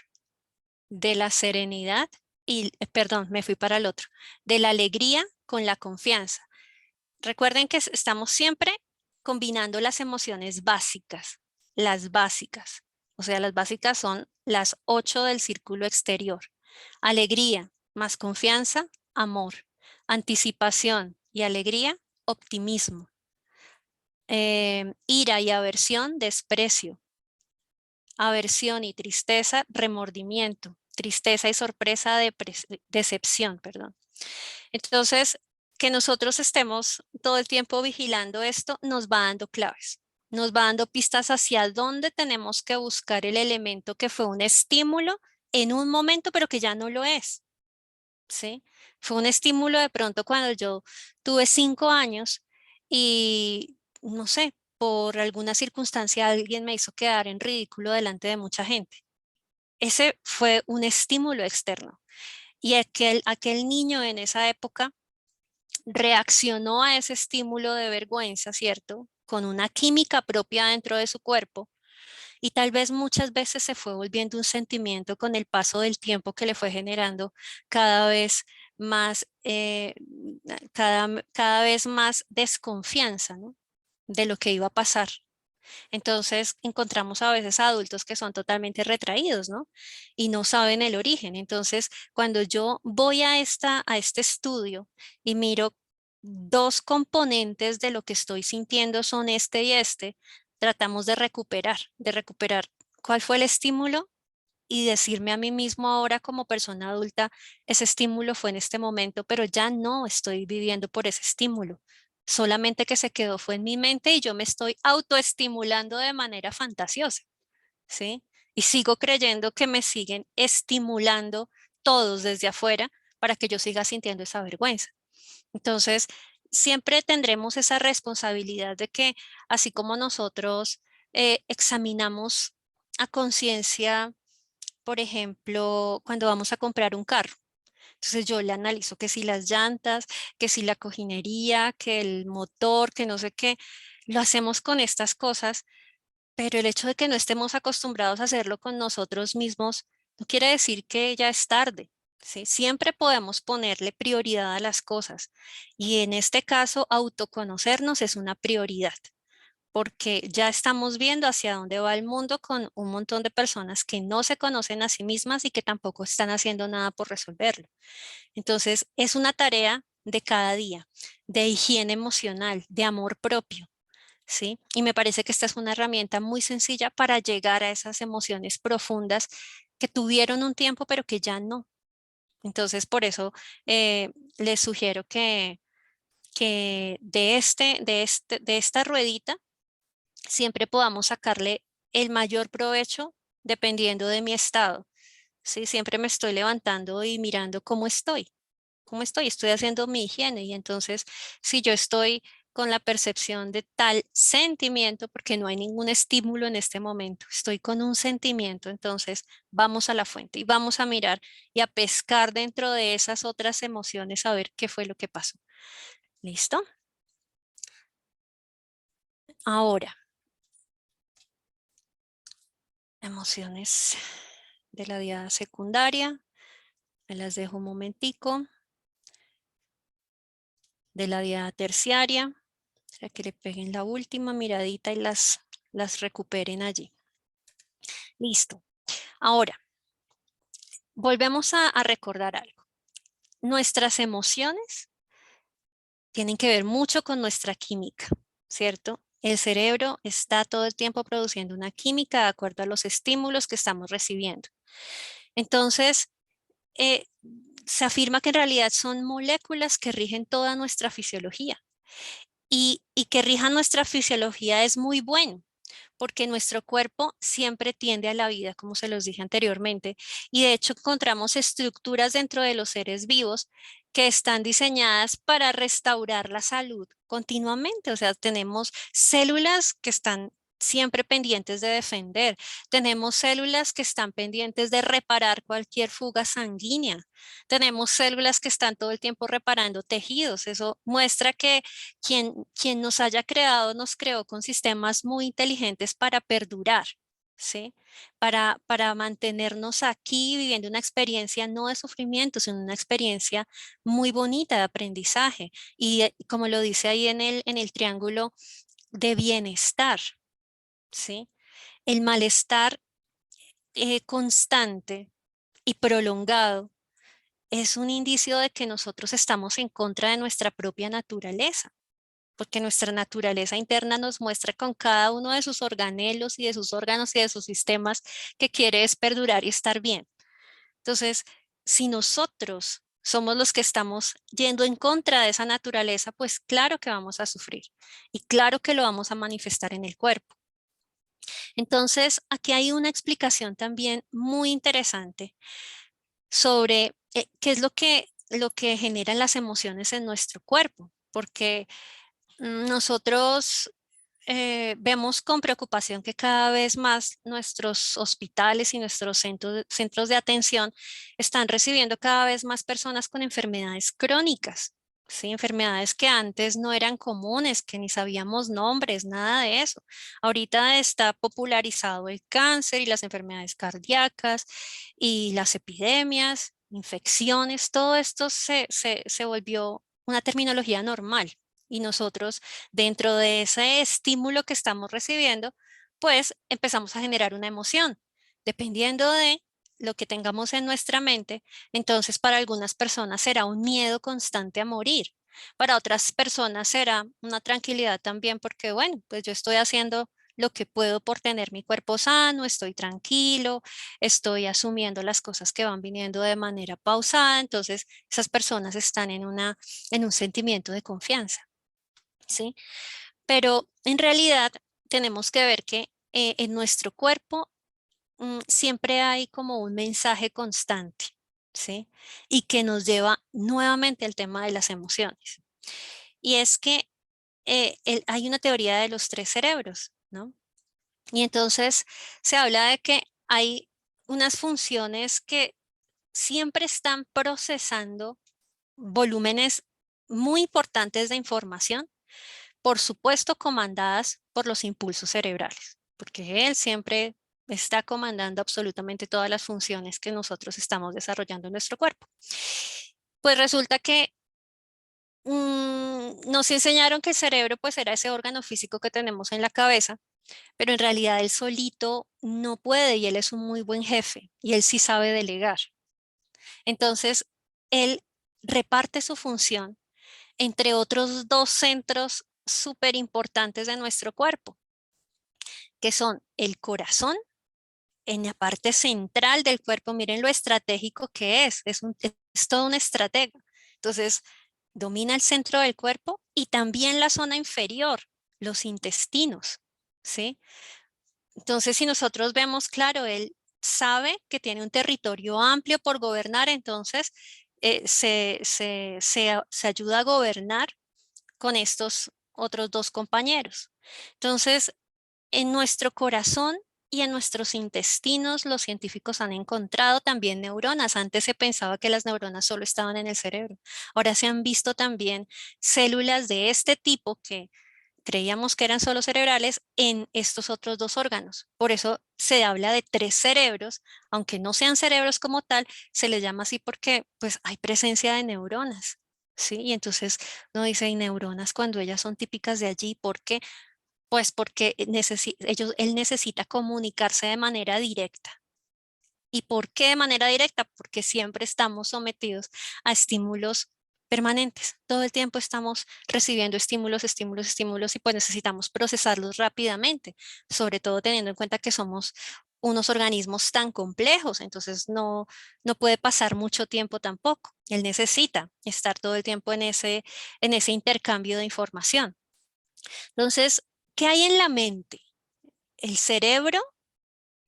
de la serenidad y, perdón, me fui para el otro, de la alegría con la confianza. Recuerden que estamos siempre combinando las emociones básicas, las básicas. O sea, las básicas son las 8 del círculo exterior. Alegría más confianza, amor. Anticipación y alegría, optimismo. Ira y aversión, desprecio. Aversión y tristeza, remordimiento. Tristeza y sorpresa, decepción, perdón. Entonces, que nosotros estemos todo el tiempo vigilando esto nos va dando claves, nos va dando pistas hacia dónde tenemos que buscar el elemento que fue un estímulo en un momento, pero que ya no lo es, ¿sí? Fue un estímulo de pronto cuando yo tuve 5 años y, no sé, por alguna circunstancia alguien me hizo quedar en ridículo delante de mucha gente. Ese fue un estímulo externo. Y aquel niño en esa época reaccionó a ese estímulo de vergüenza, ¿cierto? Con una química propia dentro de su cuerpo y tal vez muchas veces se fue volviendo un sentimiento con el paso del tiempo que le fue generando cada vez más, cada vez más desconfianza, ¿no? De lo que iba a pasar. Entonces encontramos a veces adultos que son totalmente retraídos, ¿no? Y no saben el origen. Entonces, cuando yo voy a este estudio y miro dos componentes de lo que estoy sintiendo son este y este, tratamos de recuperar cuál fue el estímulo y decirme a mí mismo ahora como persona adulta, ese estímulo fue en este momento, pero ya no estoy viviendo por ese estímulo. solamente que se quedó fue en mi mente y yo me estoy autoestimulando de manera fantasiosa, ¿sí? Y sigo creyendo que me siguen estimulando todos desde afuera para que yo siga sintiendo esa vergüenza. Entonces, siempre tendremos esa responsabilidad de que así como nosotros examinamos a conciencia, por ejemplo, cuando vamos a comprar un carro. Entonces yo le analizo que si las llantas, que si la cojinería, que el motor, que no sé qué, lo hacemos con estas cosas, pero el hecho de que no estemos acostumbrados a hacerlo con nosotros mismos no quiere decir que ya es tarde. ¿Sí? Siempre podemos ponerle prioridad a las cosas y en este caso autoconocernos es una prioridad porque ya estamos viendo hacia dónde va el mundo con un montón de personas que no se conocen a sí mismas y que tampoco están haciendo nada por resolverlo. Entonces, es una tarea de cada día, de higiene emocional, de amor propio, ¿sí? Y me parece que esta es una herramienta muy sencilla para llegar a esas emociones profundas que tuvieron un tiempo, pero que ya no. Entonces, por eso les sugiero que de esta ruedita siempre podamos sacarle el mayor provecho dependiendo de mi estado. Sí, siempre me estoy levantando y mirando cómo estoy haciendo mi higiene y entonces si yo estoy con la percepción de tal sentimiento, porque no hay ningún estímulo en este momento, estoy con un sentimiento, entonces vamos a la fuente y vamos a mirar y a pescar dentro de esas otras emociones a ver qué fue lo que pasó. ¿Listo? Ahora, emociones de la diada secundaria, me las dejo un momentico, de la diada terciaria, para que le peguen la última miradita y las recuperen allí. Listo. Ahora, volvemos a recordar algo. Nuestras emociones tienen que ver mucho con nuestra química, ¿cierto? El cerebro está todo el tiempo produciendo una química de acuerdo a los estímulos que estamos recibiendo. Entonces, eh, se afirma que en realidad son moléculas que rigen toda nuestra fisiología y que rijan nuestra fisiología es muy bueno porque nuestro cuerpo siempre tiende a la vida, como se los dije anteriormente, y de hecho encontramos estructuras dentro de los seres vivos que están diseñadas para restaurar la salud continuamente. O sea, tenemos células que están siempre pendientes de defender. Tenemos células que están pendientes de reparar cualquier fuga sanguínea. Tenemos células que están todo el tiempo reparando tejidos. Eso muestra que quien nos haya creado nos creó con sistemas muy inteligentes para perdurar, ¿sí? Para mantenernos aquí viviendo una experiencia no de sufrimiento, sino una experiencia muy bonita de aprendizaje y como lo dice ahí en el triángulo de bienestar, ¿sí? El malestar constante y prolongado es un indicio de que nosotros estamos en contra de nuestra propia naturaleza, porque nuestra naturaleza interna nos muestra con cada uno de sus organelos y de sus órganos y de sus sistemas que quiere es perdurar y estar bien. Entonces, si nosotros somos los que estamos yendo en contra de esa naturaleza, pues claro que vamos a sufrir y claro que lo vamos a manifestar en el cuerpo. Entonces, aquí hay una explicación también muy interesante sobre qué es lo que generan las emociones en nuestro cuerpo, porque nosotros vemos con preocupación que cada vez más nuestros hospitales y nuestros centros de atención están recibiendo cada vez más personas con enfermedades crónicas, ¿sí? Enfermedades que antes no eran comunes, que ni sabíamos nombres, nada de eso. Ahorita está popularizado el cáncer y las enfermedades cardíacas y las epidemias, infecciones, todo esto se volvió una terminología normal y nosotros dentro de ese estímulo que estamos recibiendo, pues empezamos a generar una emoción. Dependiendo de lo que tengamos en nuestra mente, entonces para algunas personas será un miedo constante a morir. Para otras personas será una tranquilidad también porque, bueno, pues yo estoy haciendo lo que puedo por tener mi cuerpo sano, estoy tranquilo, estoy asumiendo las cosas que van viniendo de manera pausada, entonces esas personas están en un sentimiento de confianza. ¿sí? Pero en realidad tenemos que ver que en nuestro cuerpo siempre hay como un mensaje constante, ¿sí? Y que nos lleva nuevamente al tema de las emociones. Y es que hay una teoría de los tres cerebros, ¿no? Y entonces se habla de que hay unas funciones que siempre están procesando volúmenes muy importantes de información, por supuesto comandadas por los impulsos cerebrales, porque él siempre está comandando absolutamente todas las funciones que nosotros estamos desarrollando en nuestro cuerpo. Pues resulta que nos enseñaron que el cerebro pues era ese órgano físico que tenemos en la cabeza, pero en realidad él solito no puede y él es un muy buen jefe y él sí sabe delegar. Entonces, él reparte su función entre otros dos centros súper importantes de nuestro cuerpo, que son el corazón en la parte central del cuerpo. Miren lo estratégico que es todo un estratega. Entonces, domina el centro del cuerpo y también la zona inferior, los intestinos, ¿sí? Entonces, si nosotros vemos, claro, él sabe que tiene un territorio amplio por gobernar, entonces se ayuda a gobernar con estos otros dos compañeros. Entonces, en nuestro corazón y en nuestros intestinos, los científicos han encontrado también neuronas. Antes se pensaba que las neuronas solo estaban en el cerebro. Ahora se han visto también células de este tipo que creíamos que eran solo cerebrales en estos otros dos órganos. Por eso se habla de tres cerebros, aunque no sean cerebros como tal, se les llama así porque pues hay presencia de neuronas, ¿sí? Y entonces uno dice, ¿y neuronas cuando ellas son típicas de allí? ¿Por qué? Pues porque él necesita comunicarse de manera directa. ¿Y por qué de manera directa? Porque siempre estamos sometidos a estímulos permanentes. Todo el tiempo estamos recibiendo estímulos, estímulos, estímulos y pues necesitamos procesarlos rápidamente, sobre todo teniendo en cuenta que somos unos organismos tan complejos, entonces no puede pasar mucho tiempo tampoco. Él necesita estar todo el tiempo en ese intercambio de información. Entonces, ¿qué hay en la mente? El cerebro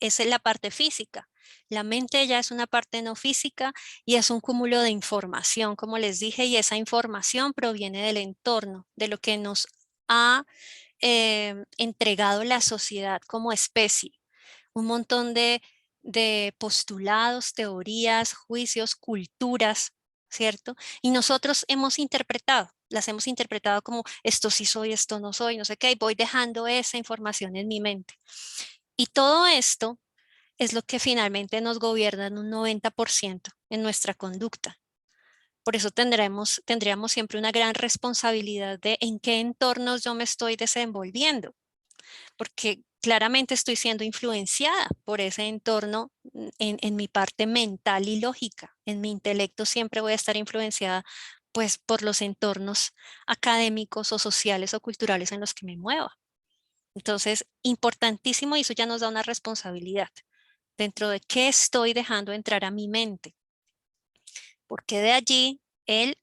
es en la parte física. La mente ya es una parte no física y es un cúmulo de información, como les dije, y esa información proviene del entorno, de lo que nos ha entregado la sociedad como especie. Un montón de postulados, teorías, juicios, culturas, ¿cierto? Y nosotros las hemos interpretado como esto sí soy, esto no soy, no sé qué, y voy dejando esa información en mi mente. Y todo esto es lo que finalmente nos gobierna en un 90% en nuestra conducta. Por eso tendríamos siempre una gran responsabilidad de en qué entornos yo me estoy desenvolviendo, porque claramente estoy siendo influenciada por ese entorno en mi parte mental y lógica. En mi intelecto siempre voy a estar influenciada pues por los entornos académicos o sociales o culturales en los que me mueva. Entonces, importantísimo y eso ya nos da una responsabilidad dentro de qué estoy dejando entrar a mi mente, porque de allí él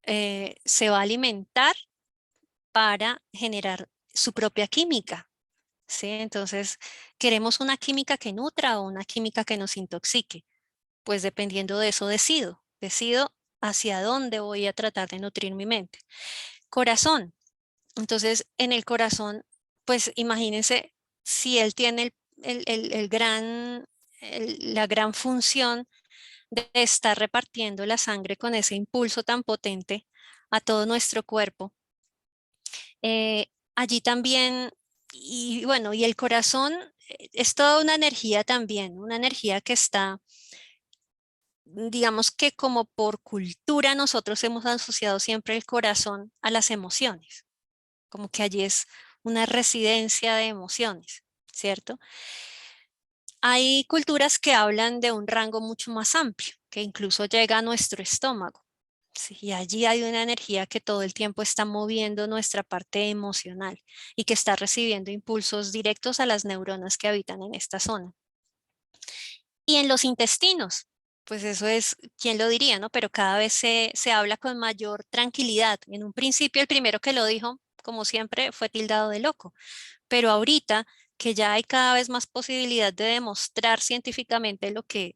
se va a alimentar para generar su propia química, ¿sí? Entonces, ¿queremos una química que nutra o una química que nos intoxique? Pues dependiendo de eso decido hacia dónde voy a tratar de nutrir mi mente. Corazón. Entonces, en el corazón, pues imagínense si él tiene la gran función de estar repartiendo la sangre con ese impulso tan potente a todo nuestro cuerpo. Allí también, y bueno, y el corazón es toda una energía también, una energía que está, digamos que como por cultura nosotros hemos asociado siempre el corazón a las emociones, como que allí es una residencia de emociones, ¿cierto? Hay culturas que hablan de un rango mucho más amplio, que incluso llega a nuestro estómago. Sí, y allí hay una energía que todo el tiempo está moviendo nuestra parte emocional y que está recibiendo impulsos directos a las neuronas que habitan en esta zona. Y en los intestinos, pues eso es, ¿quién lo diría, no? Pero cada vez se habla con mayor tranquilidad. En un principio, el primero que lo dijo como siempre, fue tildado de loco. Pero ahorita que ya hay cada vez más posibilidad de demostrar científicamente lo que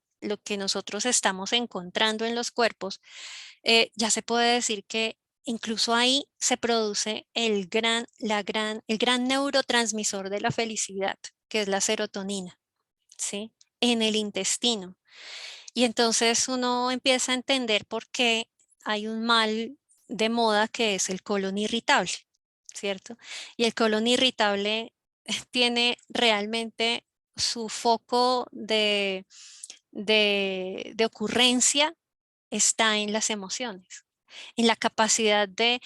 nosotros estamos encontrando en los cuerpos, ya se puede decir que incluso ahí se produce el gran neurotransmisor de la felicidad, que es la serotonina, ¿sí? En el intestino. Y entonces uno empieza a entender por qué hay un mal de moda que es el colon irritable, ¿cierto? Y el colon irritable tiene realmente su foco de ocurrencia está en las emociones, en la capacidad de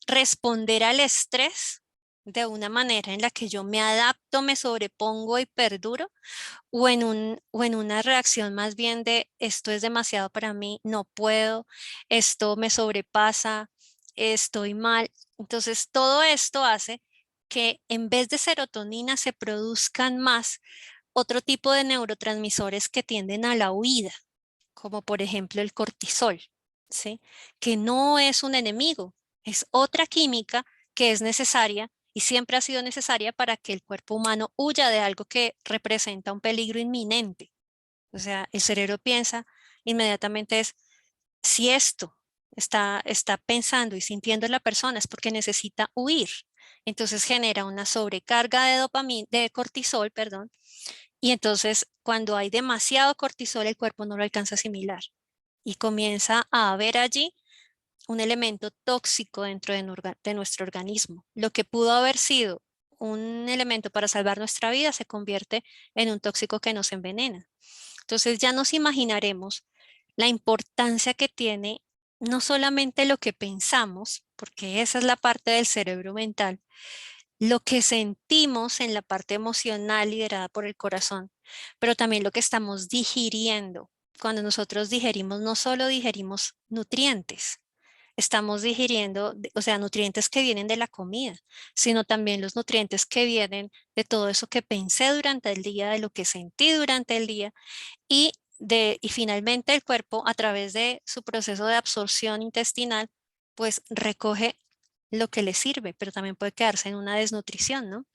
responder al estrés de una manera en la que yo me adapto, me sobrepongo y perduro, o en una reacción más bien de esto es demasiado para mí, no puedo, esto me sobrepasa, estoy mal. Entonces, todo esto hace que en vez de serotonina se produzcan más otro tipo de neurotransmisores que tienden a la huida, como por ejemplo el cortisol, ¿sí? Que no es un enemigo, es otra química que es necesaria y siempre ha sido necesaria para que el cuerpo humano huya de algo que representa un peligro inminente. O sea, el cerebro piensa inmediatamente es, si esto está pensando y sintiendo la persona es porque necesita huir. Entonces genera una sobrecarga de dopamina, de cortisol, perdón, y entonces cuando hay demasiado cortisol el cuerpo no lo alcanza a asimilar y comienza a haber allí un elemento tóxico dentro de nuestro organismo. Lo que pudo haber sido un elemento para salvar nuestra vida se convierte en un tóxico que nos envenena. Entonces ya nos imaginaremos la importancia que tiene no solamente lo que pensamos, porque esa es la parte del cerebro mental, lo que sentimos en la parte emocional liderada por el corazón, pero también lo que estamos digiriendo. Cuando nosotros digerimos, no solo digerimos nutrientes, estamos digiriendo, o sea, nutrientes que vienen de la comida, sino también los nutrientes que vienen de todo eso que pensé durante el día, de lo que sentí durante el día y finalmente el cuerpo a través de su proceso de absorción intestinal, pues recoge lo que le sirve, pero también puede quedarse en una desnutrición, ¿no?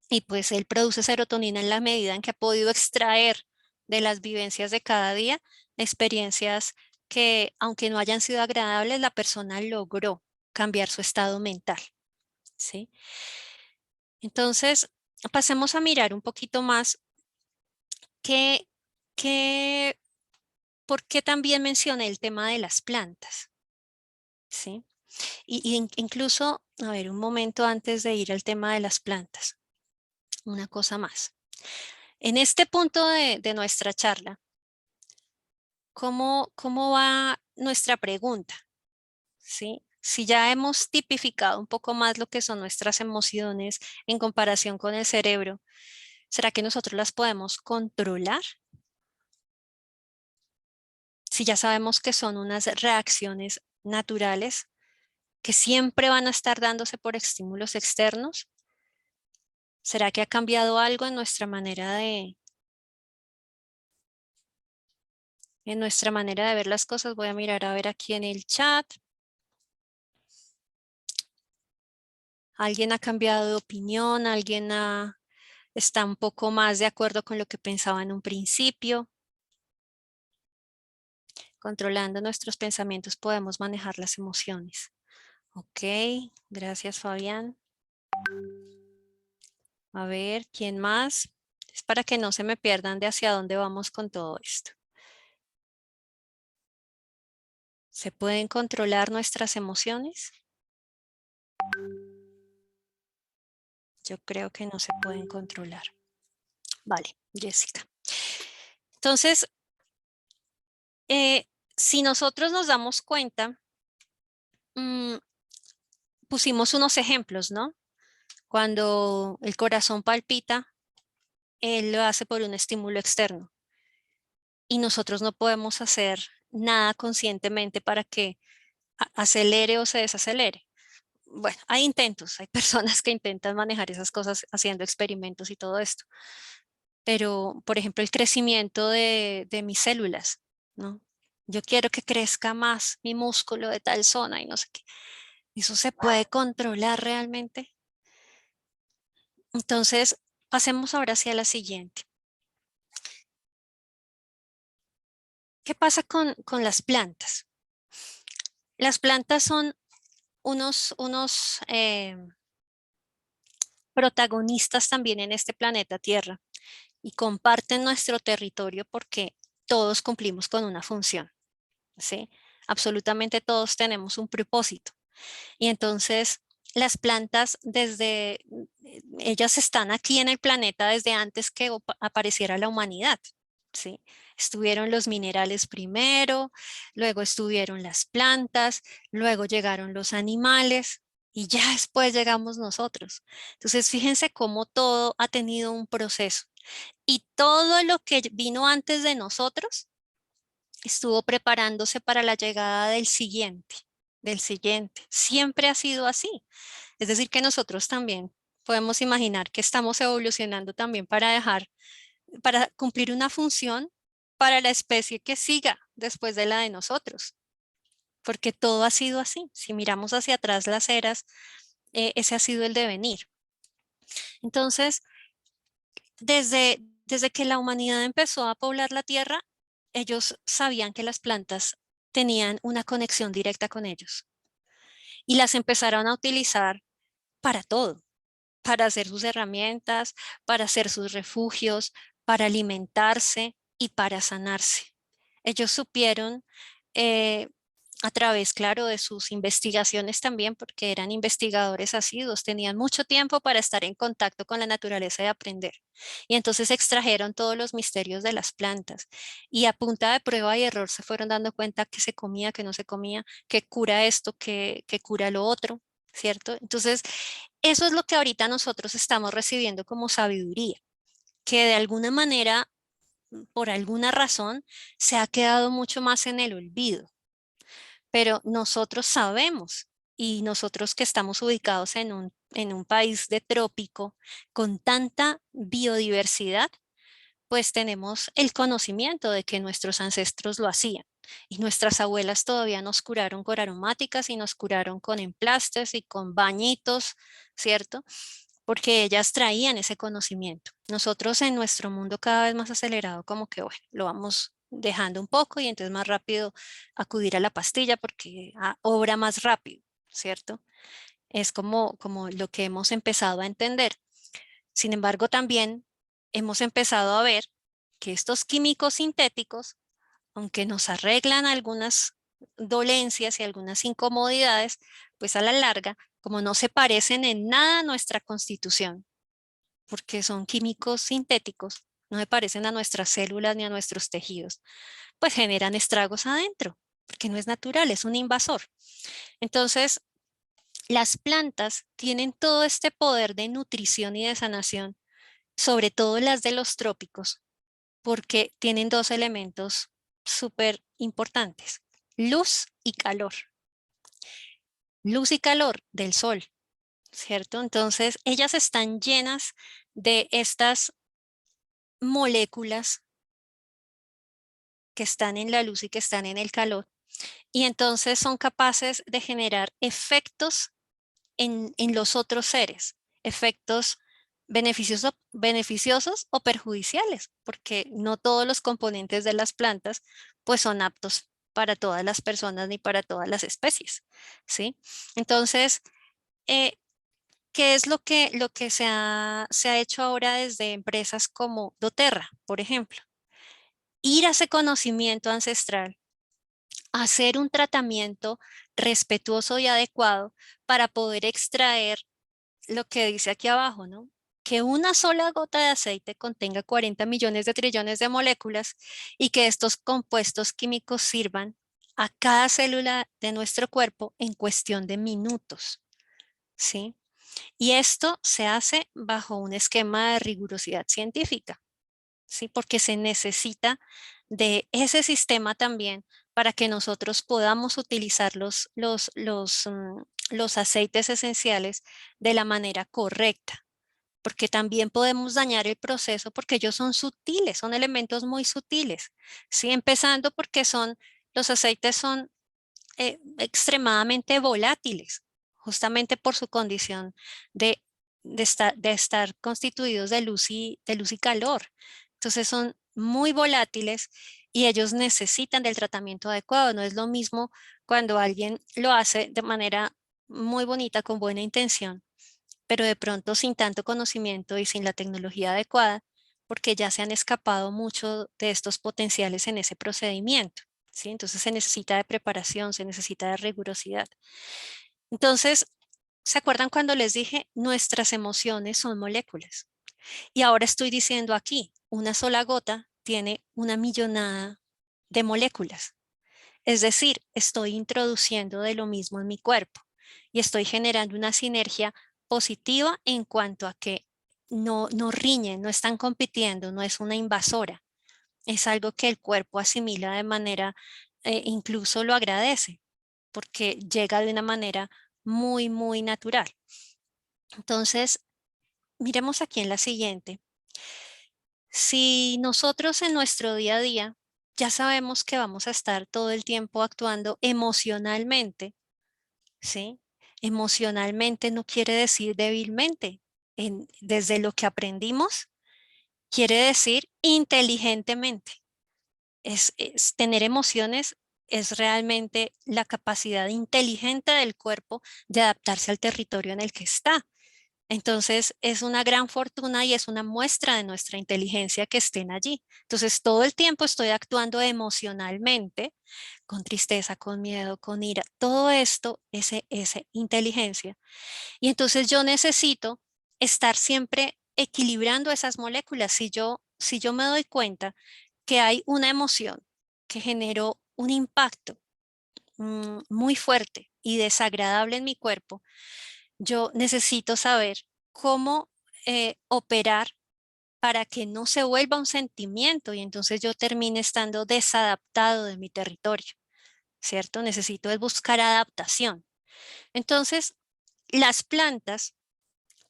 Y pues él produce serotonina en la medida en que ha podido extraer de las vivencias de cada día experiencias que, aunque no hayan sido agradables, la persona logró cambiar su estado mental, ¿sí? Entonces, pasemos a mirar un poquito más qué, qué, por qué también mencioné el tema de las plantas, ¿sí? Incluso, a ver, un momento antes de ir al tema de las plantas, una cosa más. En este punto de nuestra charla, ¿cómo va nuestra pregunta? ¿Sí? Si ya hemos tipificado un poco más lo que son nuestras emociones en comparación con el cerebro, ¿será que nosotros las podemos controlar? Si ya sabemos que son unas reacciones naturales que siempre van a estar dándose por estímulos externos, ¿será que ha cambiado algo en nuestra manera de ver las cosas? Voy a mirar a ver aquí en el chat. ¿Alguien ha cambiado de opinión? Está un poco más de acuerdo con lo que pensaba en un principio? Controlando nuestros pensamientos podemos manejar las emociones. Ok, gracias Fabián. A ver, ¿quién más? Es para que no se me pierdan de hacia dónde vamos con todo esto. ¿Se pueden controlar nuestras emociones? Yo creo que no se pueden controlar. Vale, Jessica. Entonces, si nosotros nos damos cuenta, mm, pusimos unos ejemplos, ¿no? Cuando el corazón palpita, él lo hace por un estímulo externo y nosotros no podemos hacer nada conscientemente para que acelere o se desacelere. Bueno, hay intentos, hay personas que intentan manejar esas cosas haciendo experimentos y todo esto, pero por ejemplo el crecimiento de mis células, ¿no? Yo quiero que crezca más mi músculo de tal zona y no sé qué. ¿Eso se puede controlar realmente? Entonces, pasemos ahora hacia la siguiente. ¿Qué pasa con las plantas? Las plantas son unos protagonistas también en este planeta Tierra y comparten nuestro territorio porque todos cumplimos con una función, ¿sí? Absolutamente todos tenemos un propósito. Y entonces las plantas ellas están aquí en el planeta desde antes que apareciera la humanidad, ¿sí? Estuvieron los minerales primero, luego estuvieron las plantas, luego llegaron los animales y ya después llegamos nosotros. Entonces fíjense cómo todo ha tenido un proceso y todo lo que vino antes de nosotros estuvo preparándose para la llegada del siguiente, del siguiente. Siempre ha sido así. Es decir, que nosotros también podemos imaginar que estamos evolucionando también para cumplir una función para la especie que siga después de la de nosotros, porque todo ha sido así. Si miramos hacia atrás las eras, ese ha sido el devenir. Entonces, desde que la humanidad empezó a poblar la Tierra, ellos sabían que las plantas tenían una conexión directa con ellos y las empezaron a utilizar para todo, para hacer sus herramientas, para hacer sus refugios, para alimentarse y para sanarse. Ellos supieron eh, a través, claro, de sus investigaciones también, porque eran investigadores asiduos, tenían mucho tiempo para estar en contacto con la naturaleza y aprender. Y entonces extrajeron todos los misterios de las plantas y a punta de prueba y error se fueron dando cuenta que se comía, que no se comía, que cura esto, que cura lo otro, ¿cierto? Entonces, eso es lo que ahorita nosotros estamos recibiendo como sabiduría, que de alguna manera, por alguna razón, se ha quedado mucho más en el olvido, pero nosotros sabemos y nosotros que estamos ubicados en un país de trópico con tanta biodiversidad, pues tenemos el conocimiento de que nuestros ancestros lo hacían. Y nuestras abuelas todavía nos curaron con aromáticas y nos curaron con emplastes y con bañitos, ¿cierto? Porque ellas traían ese conocimiento. Nosotros en nuestro mundo cada vez más acelerado, como que, bueno, lo vamos dejando un poco y entonces más rápido acudir a la pastilla porque obra más rápido, ¿cierto? Es como lo que hemos empezado a entender. Sin embargo, también hemos empezado a ver que estos químicos sintéticos, aunque nos arreglan algunas dolencias y algunas incomodidades, pues a la larga, como no se parecen en nada a nuestra constitución, porque son químicos sintéticos, no se parecen a nuestras células ni a nuestros tejidos, pues generan estragos adentro, porque no es natural, es un invasor. Entonces, las plantas tienen todo este poder de nutrición y de sanación, sobre todo las de los trópicos, porque tienen dos elementos súper importantes, luz y calor. Luz y calor del sol, ¿cierto? Entonces, ellas están llenas de estas moléculas que están en la luz y que están en el calor, y entonces son capaces de generar efectos en los otros seres, efectos beneficiosos o perjudiciales, porque no todos los componentes de las plantas pues son aptos para todas las personas ni para todas las especies, ¿sí? Entonces, eh, ¿qué es lo que se ha hecho ahora desde empresas como doTERRA, por ejemplo? Ir a ese conocimiento ancestral, hacer un tratamiento respetuoso y adecuado para poder extraer lo que dice aquí abajo, ¿no? Que una sola gota de aceite contenga 40 millones de trillones de moléculas y que estos compuestos químicos sirvan a cada célula de nuestro cuerpo en cuestión de minutos, ¿sí? Y esto se hace bajo un esquema de rigurosidad científica, ¿sí? Porque se necesita de ese sistema también para que nosotros podamos utilizar los aceites esenciales de la manera correcta, porque también podemos dañar el proceso porque ellos son sutiles, son elementos muy sutiles, ¿sí? Empezando porque los aceites son extremadamente volátiles. justamente por su condición de, de estar constituidos de luz y calor. Entonces son muy volátiles y ellos necesitan del tratamiento adecuado. No es lo mismo cuando alguien lo hace de manera muy bonita, con buena intención, pero de pronto sin tanto conocimiento y sin la tecnología adecuada, porque ya se han escapado mucho de estos potenciales en ese procedimiento, ¿sí? Entonces se necesita de preparación, se necesita de rigurosidad. Entonces, ¿se acuerdan cuando les dije nuestras emociones son moléculas? Y ahora estoy diciendo aquí, una sola gota tiene una millonada de moléculas. Es decir, estoy introduciendo de lo mismo en mi cuerpo y estoy generando una sinergia positiva en cuanto a que no riñen, no están compitiendo, no es una invasora. Es algo que el cuerpo asimila de manera, incluso lo agradece, porque llega de una manera muy, muy natural. Entonces, miremos aquí en la siguiente. Si nosotros en nuestro día a día ya sabemos que vamos a estar todo el tiempo actuando emocionalmente, ¿sí? Emocionalmente no quiere decir débilmente. Desde lo que aprendimos, quiere decir inteligentemente. Tener emociones es realmente la capacidad inteligente del cuerpo de adaptarse al territorio en el que está. Entonces es una gran fortuna y es una muestra de nuestra inteligencia que estén allí. Entonces todo el tiempo estoy actuando emocionalmente, con tristeza, con miedo, con ira. Todo esto es inteligencia. Y entonces yo necesito estar siempre equilibrando esas moléculas. Si yo me doy cuenta que hay una emoción que generó un impacto muy fuerte y desagradable en mi cuerpo, yo necesito saber cómo operar para que no se vuelva un sentimiento y entonces yo termine estando desadaptado de mi territorio, ¿cierto? Necesito es buscar adaptación. Entonces, las plantas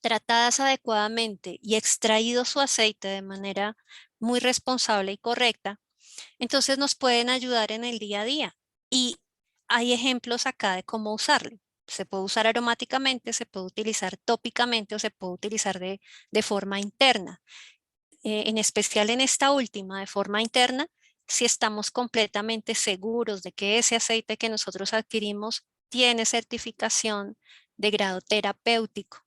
tratadas adecuadamente y extraído su aceite de manera muy responsable y correcta, entonces nos pueden ayudar en el día a día. Y hay ejemplos acá de cómo usarlo. Se puede usar aromáticamente, se puede utilizar tópicamente o se puede utilizar de forma interna. En especial en esta última, de forma interna, si estamos completamente seguros de que ese aceite que nosotros adquirimos tiene certificación de grado terapéutico,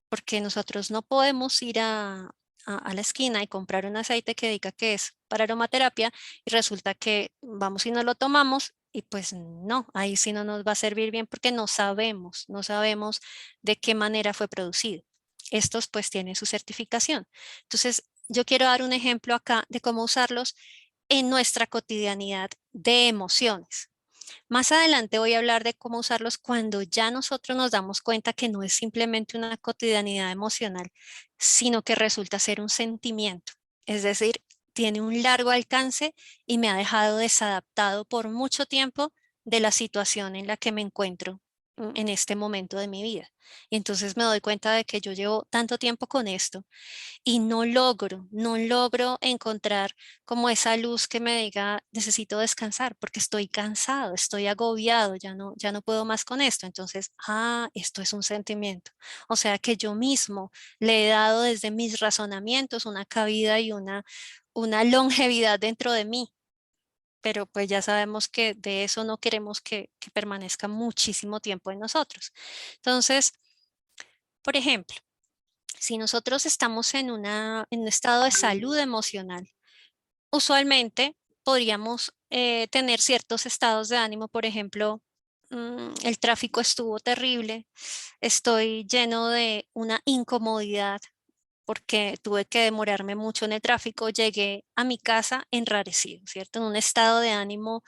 porque nosotros no podemos ir a la esquina y comprar un aceite que diga que es para aromaterapia y resulta que vamos y no lo tomamos y pues no, ahí sí no nos va a servir bien porque no sabemos de qué manera fue producido. Estos pues tienen su certificación. Entonces, yo quiero dar un ejemplo acá de cómo usarlos en nuestra cotidianidad de emociones. Más adelante voy a hablar de cómo usarlos cuando ya nosotros nos damos cuenta que no es simplemente una cotidianidad emocional, sino que resulta ser un sentimiento. Es decir, tiene un largo alcance y me ha dejado desadaptado por mucho tiempo de la situación en la que me encuentro en este momento de mi vida. Y entonces me doy cuenta de que yo llevo tanto tiempo con esto y no logro encontrar como esa luz que me diga, necesito descansar porque estoy cansado, estoy agobiado, ya no puedo más con esto. Entonces, esto es un sentimiento. O sea que yo mismo le he dado desde mis razonamientos una cabida y una longevidad dentro de mí. Pero pues ya sabemos que de eso no queremos que permanezca muchísimo tiempo en nosotros. Entonces, por ejemplo, si nosotros estamos en un estado de salud emocional, usualmente podríamos tener ciertos estados de ánimo, por ejemplo, el tráfico estuvo terrible, estoy lleno de una incomodidad porque tuve que demorarme mucho en el tráfico, llegué a mi casa enrarecido, ¿cierto? En un estado de ánimo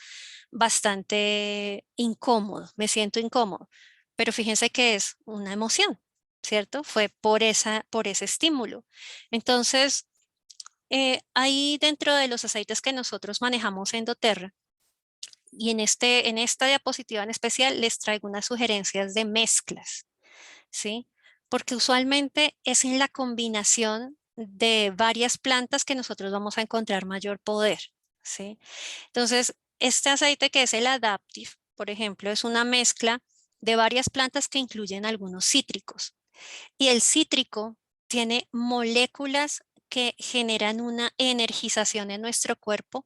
bastante incómodo, me siento incómodo, pero fíjense que es una emoción, ¿cierto? Fue por ese estímulo. Entonces, ahí dentro de los aceites que nosotros manejamos en doTERRA, y en esta diapositiva en especial les traigo unas sugerencias de mezclas, ¿sí? Porque usualmente es en la combinación de varias plantas que nosotros vamos a encontrar mayor poder, ¿sí? Entonces, este aceite que es el Adaptive, por ejemplo, es una mezcla de varias plantas que incluyen algunos cítricos. Y el cítrico tiene moléculas que generan una energización en nuestro cuerpo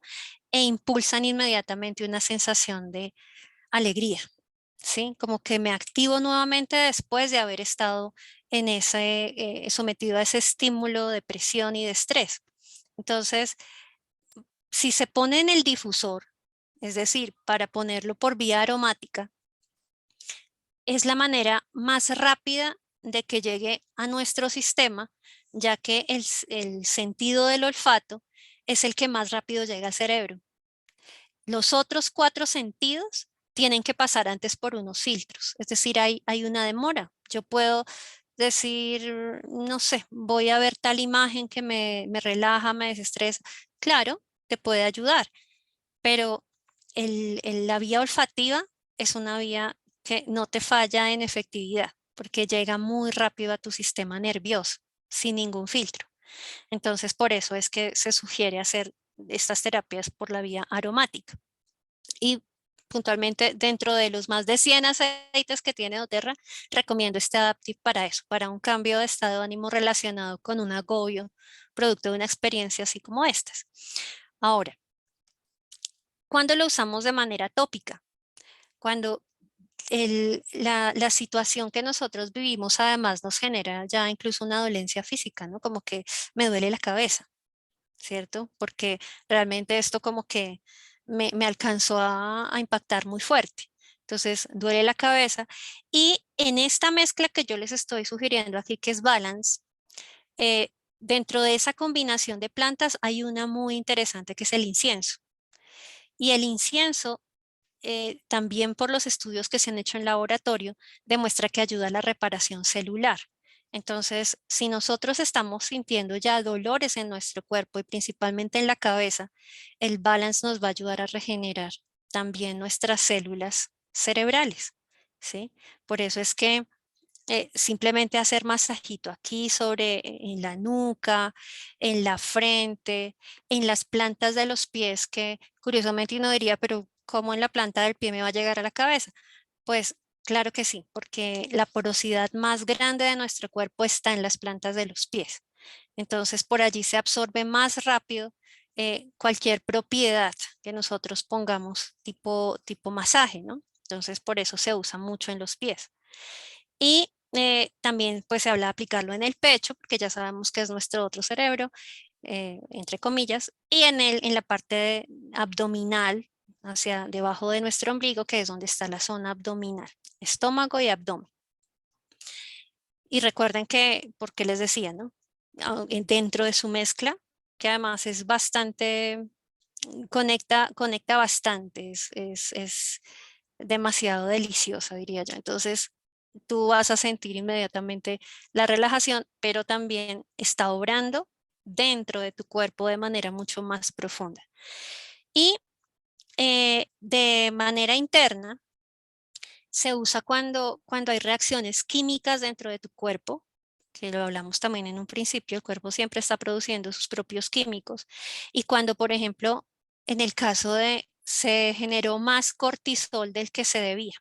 e impulsan inmediatamente una sensación de alegría, ¿sí? Como que me activo nuevamente después de haber estado en sometido a ese estímulo de presión y de estrés. Entonces, si se pone en el difusor, es decir, para ponerlo por vía aromática, es la manera más rápida de que llegue a nuestro sistema, ya que el sentido del olfato es el que más rápido llega al cerebro. Los otros 4 sentidos tienen que pasar antes por unos filtros, es decir, hay una demora. Yo puedo decir, no sé, voy a ver tal imagen que me relaja, me desestresa. Claro, te puede ayudar, pero la vía olfativa es una vía que no te falla en efectividad, porque llega muy rápido a tu sistema nervioso, sin ningún filtro. Entonces, por eso es que se sugiere hacer estas terapias por la vía aromática. Y puntualmente dentro de los más de 100 aceites que tiene doTERRA, recomiendo este Adaptive para eso, para un cambio de estado de ánimo relacionado con un agobio, producto de una experiencia así como estas. Ahora, ¿cuándo lo usamos de manera tópica? Cuando la situación que nosotros vivimos además nos genera ya incluso una dolencia física, ¿no? Como que me duele la cabeza, ¿cierto? Porque realmente esto como que me alcanzó a impactar muy fuerte. Entonces, duele la cabeza. Y en esta mezcla que yo les estoy sugiriendo aquí, que es Balance, eh, dentro de esa combinación de plantas hay una muy interesante que es el incienso. Y el incienso también por los estudios que se han hecho en laboratorio, demuestra que ayuda a la reparación celular. Entonces, si nosotros estamos sintiendo ya dolores en nuestro cuerpo y principalmente en la cabeza, el balance nos va a ayudar a regenerar también nuestras células cerebrales, ¿sí? Por eso es que simplemente hacer masajito aquí en la nuca, en la frente, en las plantas de los pies, que curiosamente uno diría, pero ¿cómo en la planta del pie me va a llegar a la cabeza? Pues claro que sí, porque la porosidad más grande de nuestro cuerpo está en las plantas de los pies. Entonces por allí se absorbe más rápido cualquier propiedad que nosotros pongamos tipo masaje, ¿no? Entonces por eso se usa mucho en los pies. Y también pues se habla de aplicarlo en el pecho, porque ya sabemos que es nuestro otro cerebro, entre comillas, y en la parte abdominal, hacia debajo de nuestro ombligo, que es donde está la zona abdominal, estómago y abdomen. Y recuerden que, porque les decía, ¿no? Dentro de su mezcla, que además es bastante, conecta bastante, es demasiado deliciosa, diría yo. Entonces, tú vas a sentir inmediatamente la relajación, pero también está obrando dentro de tu cuerpo de manera mucho más profunda. Y de manera interna, se usa cuando hay reacciones químicas dentro de tu cuerpo, que lo hablamos también en un principio, el cuerpo siempre está produciendo sus propios químicos. Y cuando, por ejemplo, en el caso de se generó más cortisol del que se debía,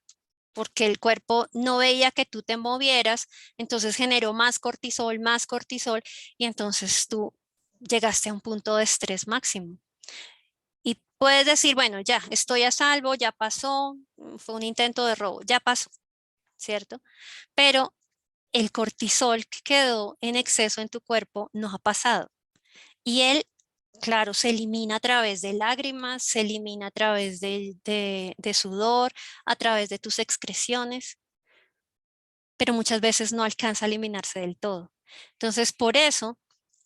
porque el cuerpo no veía que tú te movieras, entonces generó más cortisol, y entonces tú llegaste a un punto de estrés máximo. Y puedes decir, bueno, ya estoy a salvo, ya pasó, fue un intento de robo, ya pasó, ¿cierto? Pero el cortisol que quedó en exceso en tu cuerpo no ha pasado. Y él, claro, se elimina a través de lágrimas, se elimina a través de sudor, a través de tus excreciones, pero muchas veces no alcanza a eliminarse del todo. Entonces, por eso,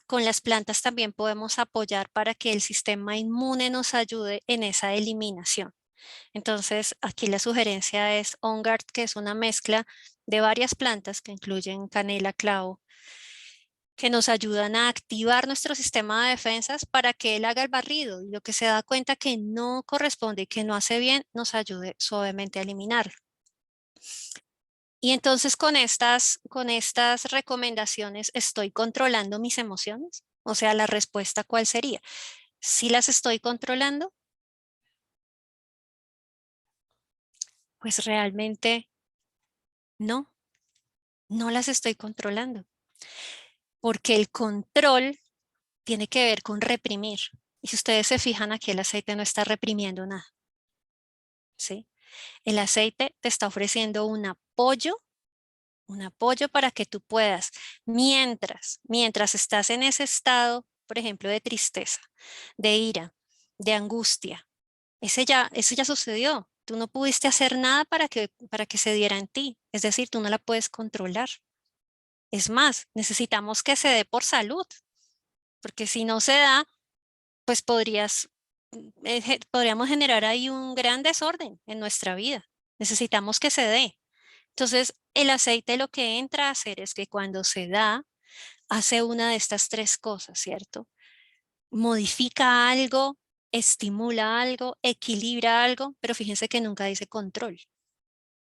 con las plantas también podemos apoyar para que el sistema inmune nos ayude en esa eliminación. Entonces, aquí la sugerencia es On Guard, que es una mezcla de varias plantas que incluyen canela, clavo, que nos ayudan a activar nuestro sistema de defensas para que él haga el barrido y lo que se da cuenta que no corresponde y que no hace bien, nos ayude suavemente a eliminarlo. Y entonces con estas recomendaciones, ¿estoy controlando mis emociones? O sea, la respuesta, ¿cuál sería? Si las estoy controlando, pues realmente No, no las estoy controlando, porque el control tiene que ver con reprimir. Y si ustedes se fijan, aquí el aceite no está reprimiendo nada, ¿sí? El aceite te está ofreciendo un apoyo para que tú puedas, mientras estás en ese estado, por ejemplo, de tristeza, de ira, de angustia, ese ya sucedió. Tú no pudiste hacer nada para que se diera en ti. Es decir, tú no la puedes controlar. Es más, necesitamos que se dé por salud, porque si no se da, pues podríamos generar ahí un gran desorden en nuestra vida. Necesitamos que se dé. Entonces, el aceite lo que entra a hacer es que cuando se da, hace una de estas tres cosas, ¿cierto? Modifica algo, estimula algo, equilibra algo, pero fíjense que nunca dice control,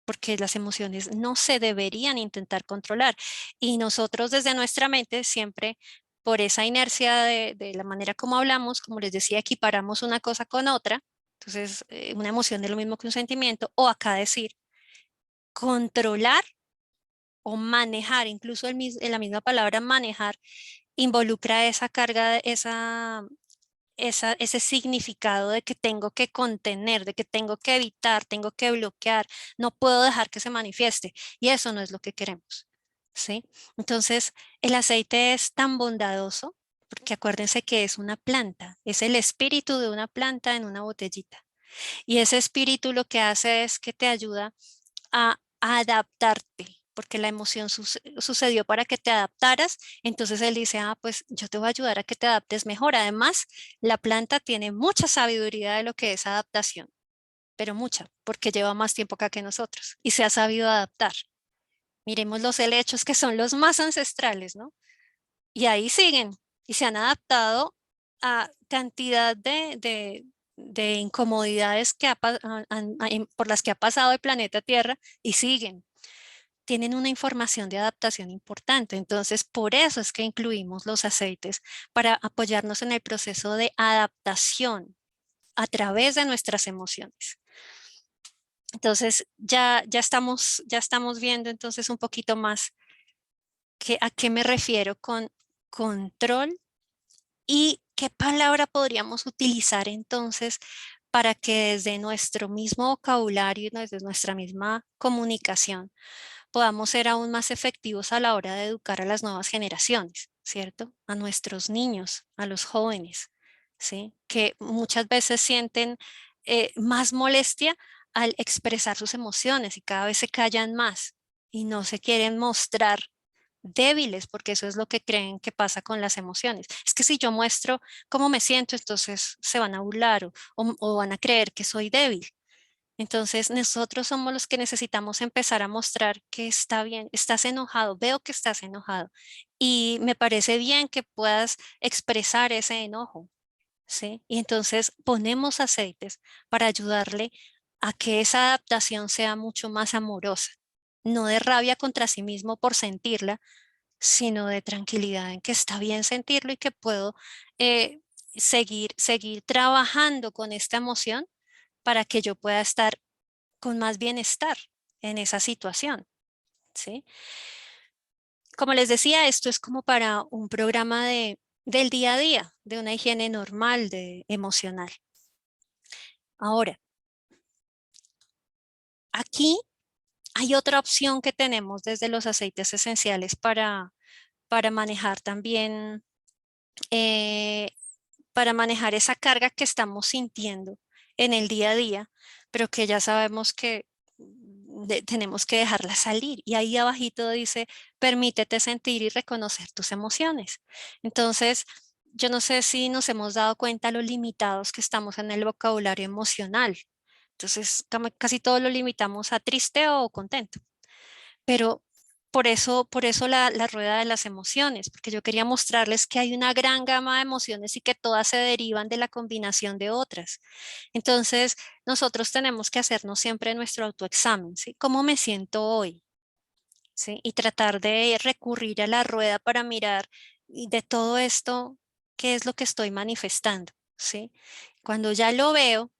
porque las emociones no se deberían intentar controlar. Y nosotros desde nuestra mente siempre, por esa inercia de la manera como hablamos, como les decía, equiparamos una cosa con otra. Entonces, una emoción es lo mismo que un sentimiento, o acá decir, controlar o manejar, incluso en la misma palabra manejar, involucra esa carga, ese significado de que tengo que contener, de que tengo que evitar, tengo que bloquear, no puedo dejar que se manifieste. Y eso no es lo que queremos, ¿sí? Entonces, el aceite es tan bondadoso porque acuérdense que es una planta, es el espíritu de una planta en una botellita. Y ese espíritu lo que hace es que te ayuda a adaptarte, porque la emoción sucedió para que te adaptaras, entonces él dice, ah, pues yo te voy a ayudar a que te adaptes mejor. Además, la planta tiene mucha sabiduría de lo que es adaptación, pero mucha, porque lleva más tiempo acá que nosotros y se ha sabido adaptar. Miremos los helechos que son los más ancestrales, ¿no? Y ahí siguen y se han adaptado a cantidad de incomodidades por las que ha pasado el planeta Tierra y siguen. Tienen una información de adaptación importante. Entonces, por eso es que incluimos los aceites para apoyarnos en el proceso de adaptación a través de nuestras emociones. Entonces, ya estamos viendo entonces un poquito más a qué me refiero con control y qué palabra podríamos utilizar entonces para que desde nuestro mismo vocabulario y desde nuestra misma comunicación podamos ser aún más efectivos a la hora de educar a las nuevas generaciones, ¿cierto? A nuestros niños, a los jóvenes, ¿sí? Que muchas veces sienten más molestia al expresar sus emociones y cada vez se callan más y no se quieren mostrar débiles, porque eso es lo que creen que pasa con las emociones. Es que si yo muestro cómo me siento, entonces se van a burlar o van a creer que soy débil. Entonces, nosotros somos los que necesitamos empezar a mostrar que está bien, estás enojado, veo que estás enojado y me parece bien que puedas expresar ese enojo, ¿sí? Y entonces ponemos aceites para ayudarle a que esa adaptación sea mucho más amorosa, no de rabia contra sí mismo por sentirla, sino de tranquilidad en que está bien sentirlo y que puedo eh, seguir trabajando con esta emoción para que yo pueda estar con más bienestar en esa situación, ¿sí? Como les decía, esto es como para un programa del día a día, de una higiene normal, emocional. Ahora, aquí hay otra opción que tenemos desde los aceites esenciales para manejar también, eh, para manejar esa carga que estamos sintiendo en el día a día, pero que ya sabemos que tenemos que dejarla salir. Y ahí abajito dice, permítete sentir y reconocer tus emociones. Entonces, yo no sé si nos hemos dado cuenta lo limitados que estamos en el vocabulario emocional. Entonces, casi todo lo limitamos a triste o contento. Pero por eso la rueda de las emociones, porque yo quería mostrarles que hay una gran gama de emociones y que todas se derivan de la combinación de otras. Entonces, nosotros tenemos que hacernos siempre nuestro autoexamen, ¿sí? ¿Cómo me siento hoy? ¿Sí? Y tratar de recurrir a la rueda para mirar y de todo esto, qué es lo que estoy manifestando, ¿sí? Cuando ya lo veo,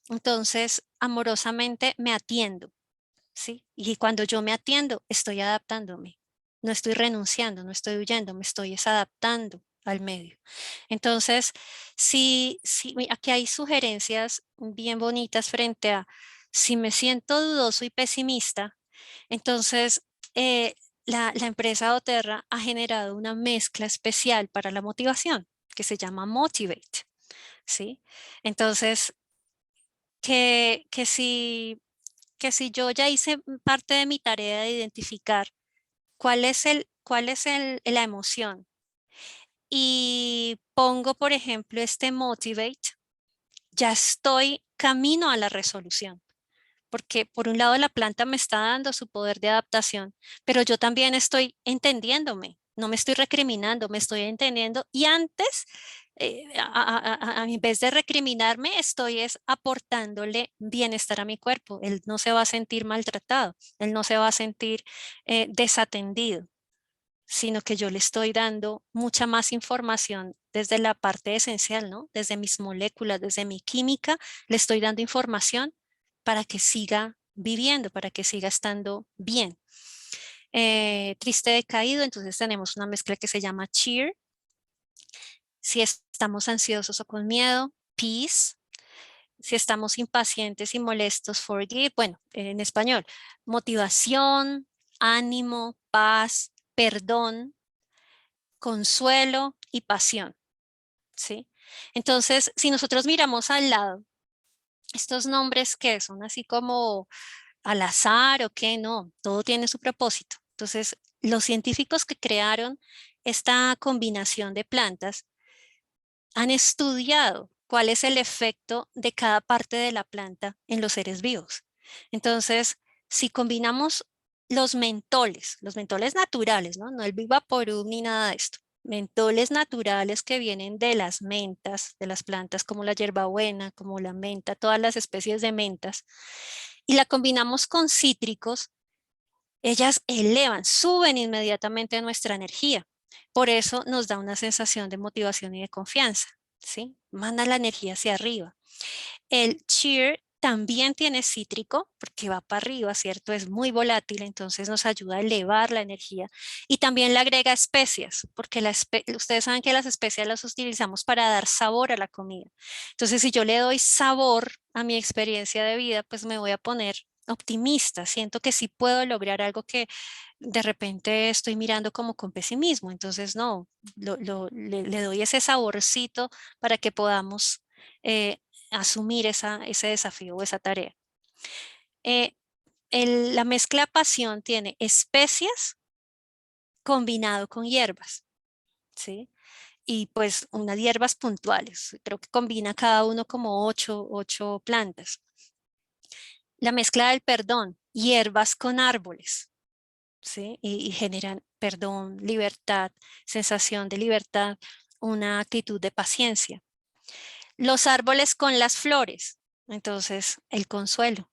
entonces amorosamente me atiendo. ¿sí? Y cuando yo me atiendo, estoy adaptándome. No estoy renunciando, no estoy huyendo, me estoy adaptando al medio. Entonces, sí, aquí hay sugerencias bien bonitas frente a si me siento dudoso y pesimista, entonces eh, la empresa doTERRA ha generado una mezcla especial para la motivación que se llama Motivate, ¿sí? Entonces, que, que si, que si yo ya hice parte de mi tarea de identificar la emoción y pongo, por ejemplo, este Motivate, ya estoy camino a la resolución. Porque por un lado la planta me está dando su poder de adaptación, pero yo también estoy entendiéndome, no me estoy recriminando, me estoy entendiendo y antes, en vez de recriminarme, estoy es aportándole bienestar a mi cuerpo. Él no se va a sentir maltratado, él no se va a sentir desatendido, sino que yo le estoy dando mucha más información desde la parte esencial, ¿no? Desde mis moléculas, desde mi química, le estoy dando información para que siga viviendo, para que siga estando bien. Triste decaído, entonces tenemos una mezcla que se llama cheer. Si estamos ansiosos o con miedo, peace. Si estamos impacientes y molestos, forgive. Bueno, en español, motivación, ánimo, paz, perdón, consuelo y pasión, ¿sí? Entonces, si nosotros miramos al lado, estos nombres que son así como al azar o qué, no, todo tiene su propósito. Entonces, los científicos que crearon esta combinación de plantas han estudiado cuál es el efecto de cada parte de la planta en los seres vivos. Entonces, si combinamos los mentoles naturales, ¿no? No el Vivaporub ni nada de esto, mentoles naturales que vienen de las mentas, de las plantas como la hierbabuena, como la menta, todas las especies de mentas, y la combinamos con cítricos, ellas elevan, suben inmediatamente nuestra energía. Por eso nos da una sensación de motivación y de confianza, ¿sí? Manda la energía hacia arriba. El cheer también tiene cítrico porque va para arriba, ¿cierto? Es muy volátil, entonces nos ayuda a elevar la energía. Y también le agrega especias, porque ustedes saben que las especias las utilizamos para dar sabor a la comida. Entonces, si yo le doy sabor a mi experiencia de vida, pues me voy a poner optimista. Siento que sí puedo lograr algo que de repente estoy mirando como con pesimismo. Entonces, no, le doy ese saborcito para que podamos eh, asumir ese desafío o esa tarea. Eh, la mezcla pasión tiene especias combinado con hierbas, ¿sí? Y pues unas hierbas puntuales. Creo que combina cada uno como ocho plantas. La mezcla del perdón, hierbas con árboles, ¿sí? Y generan perdón, libertad, sensación de libertad, una actitud de paciencia. Los árboles con las flores, entonces el consuelo.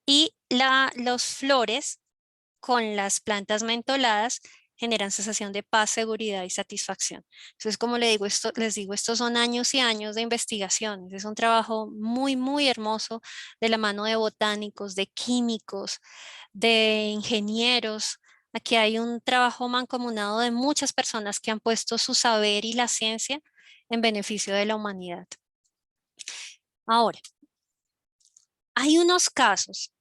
Y los flores con las plantas mentoladas generan sensación de paz, seguridad y satisfacción. Entonces, como les digo, estos son años y años de investigación. Es un trabajo muy, muy hermoso de la mano de botánicos, de químicos, de ingenieros. Aquí hay un trabajo mancomunado de muchas personas que han puesto su saber y la ciencia en beneficio de la humanidad. Ahora, hay unos casos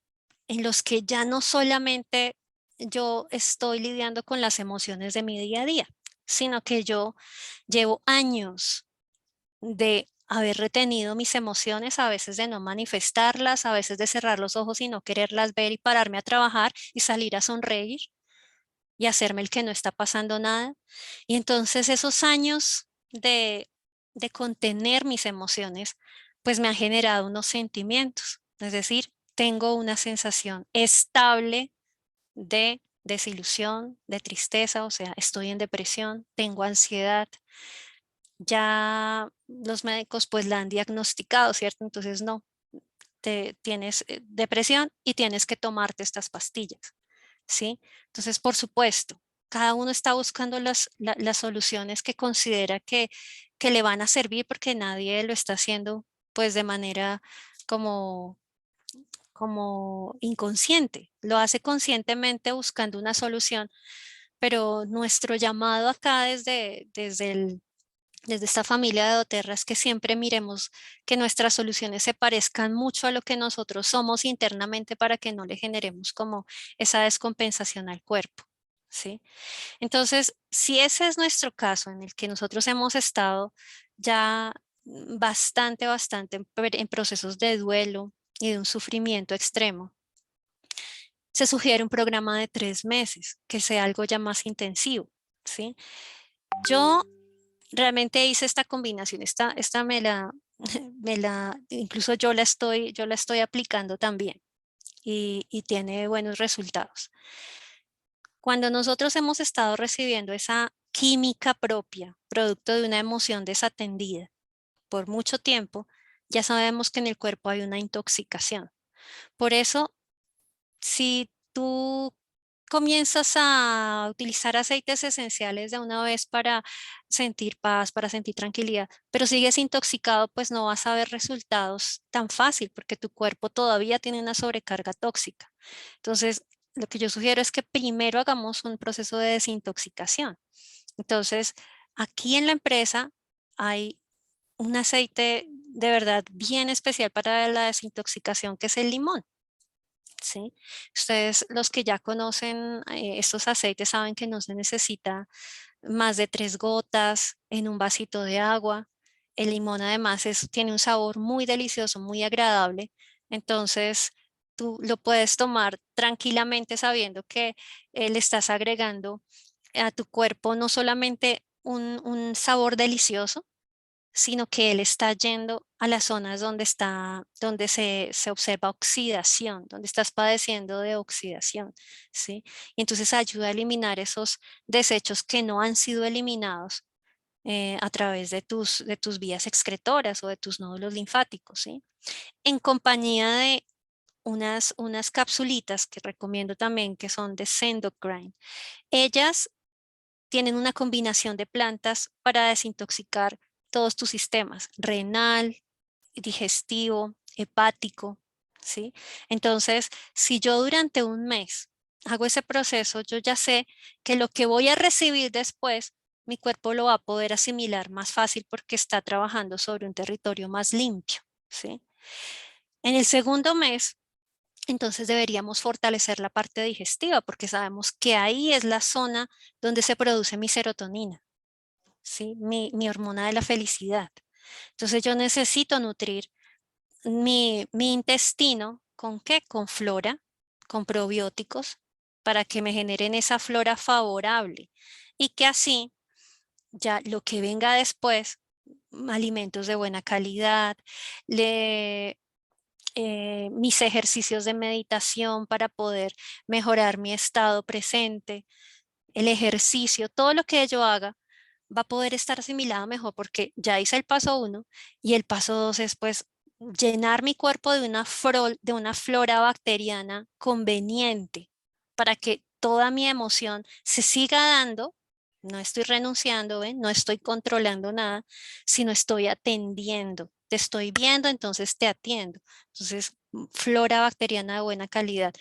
en los que ya no solamente yo estoy lidiando con las emociones de mi día a día, sino que yo llevo años de haber retenido mis emociones, a veces de no manifestarlas, a veces de cerrar los ojos y no quererlas ver y pararme a trabajar y salir a sonreír y hacerme el que no está pasando nada. Y entonces esos años de contener mis emociones, pues me han generado unos sentimientos. Es decir, tengo una sensación estable de desilusión, de tristeza, o sea, estoy en depresión, tengo ansiedad. Ya los médicos pues la han diagnosticado, ¿cierto? Entonces no, tienes depresión y tienes que tomarte estas pastillas. ¿Sí? Entonces, por supuesto, cada uno está buscando las soluciones que considera que le van a servir porque nadie lo está haciendo pues de manera como, como inconsciente, lo hace conscientemente buscando una solución, pero nuestro llamado acá desde esta familia de doTERRA es que siempre miremos que nuestras soluciones se parezcan mucho a lo que nosotros somos internamente para que no le generemos como esa descompensación al cuerpo, ¿sí? Entonces, si ese es nuestro caso en el que nosotros hemos estado ya bastante en procesos de duelo y de un sufrimiento extremo, se sugiere un programa de 3 meses, que sea algo ya más intensivo, ¿sí? Yo realmente hice esta combinación, esta incluso yo la estoy aplicando también y tiene buenos resultados. Cuando nosotros hemos estado recibiendo esa química propia, producto de una emoción desatendida por mucho tiempo, ya sabemos que en el cuerpo hay una intoxicación. Por eso, si tú comienzas a utilizar aceites esenciales de una vez para sentir paz, para sentir tranquilidad, pero sigues intoxicado, pues no vas a ver resultados tan fácil porque tu cuerpo todavía tiene una sobrecarga tóxica. Entonces, lo que yo sugiero es que primero hagamos un proceso de desintoxicación. Entonces, aquí en la empresa hay un aceite de verdad bien especial para la desintoxicación, que es el limón. ¿Sí? Ustedes, los que ya conocen estos aceites, saben que no se necesita más de 3 gotas en un vasito de agua. El limón además tiene un sabor muy delicioso, muy agradable. Entonces, tú lo puedes tomar tranquilamente sabiendo que le estás agregando a tu cuerpo no solamente un sabor delicioso, sino que él está yendo a las zonas donde se observa oxidación, donde estás padeciendo de oxidación, ¿sí? Y entonces ayuda a eliminar esos desechos que no han sido eliminados a través de tus vías excretoras o de tus nódulos linfáticos, ¿sí? En compañía de unas capsulitas que recomiendo también que son de Sendocrine. Ellas tienen una combinación de plantas para desintoxicar todos tus sistemas, renal, digestivo, hepático, ¿sí? Entonces, si yo durante un mes hago ese proceso, yo ya sé que lo que voy a recibir después, mi cuerpo lo va a poder asimilar más fácil porque está trabajando sobre un territorio más limpio, ¿sí? En el segundo mes, entonces deberíamos fortalecer la parte digestiva porque sabemos que ahí es la zona donde se produce mi serotonina, ¿sí? Mi hormona de la felicidad. Entonces yo necesito nutrir mi intestino ¿con qué? Con flora, con probióticos, para que me generen esa flora favorable y que así ya lo que venga después, alimentos de buena calidad, le mis ejercicios de meditación para poder mejorar mi estado presente, el ejercicio, todo lo que yo haga va a poder estar asimilado mejor porque ya hice el paso 1 y el paso 2 es pues llenar mi cuerpo de una flora bacteriana conveniente para que toda mi emoción se siga dando. No estoy renunciando, ¿ven? No estoy controlando nada, sino estoy atendiendo. Te estoy viendo, entonces te atiendo. Entonces, flora bacteriana de buena calidad.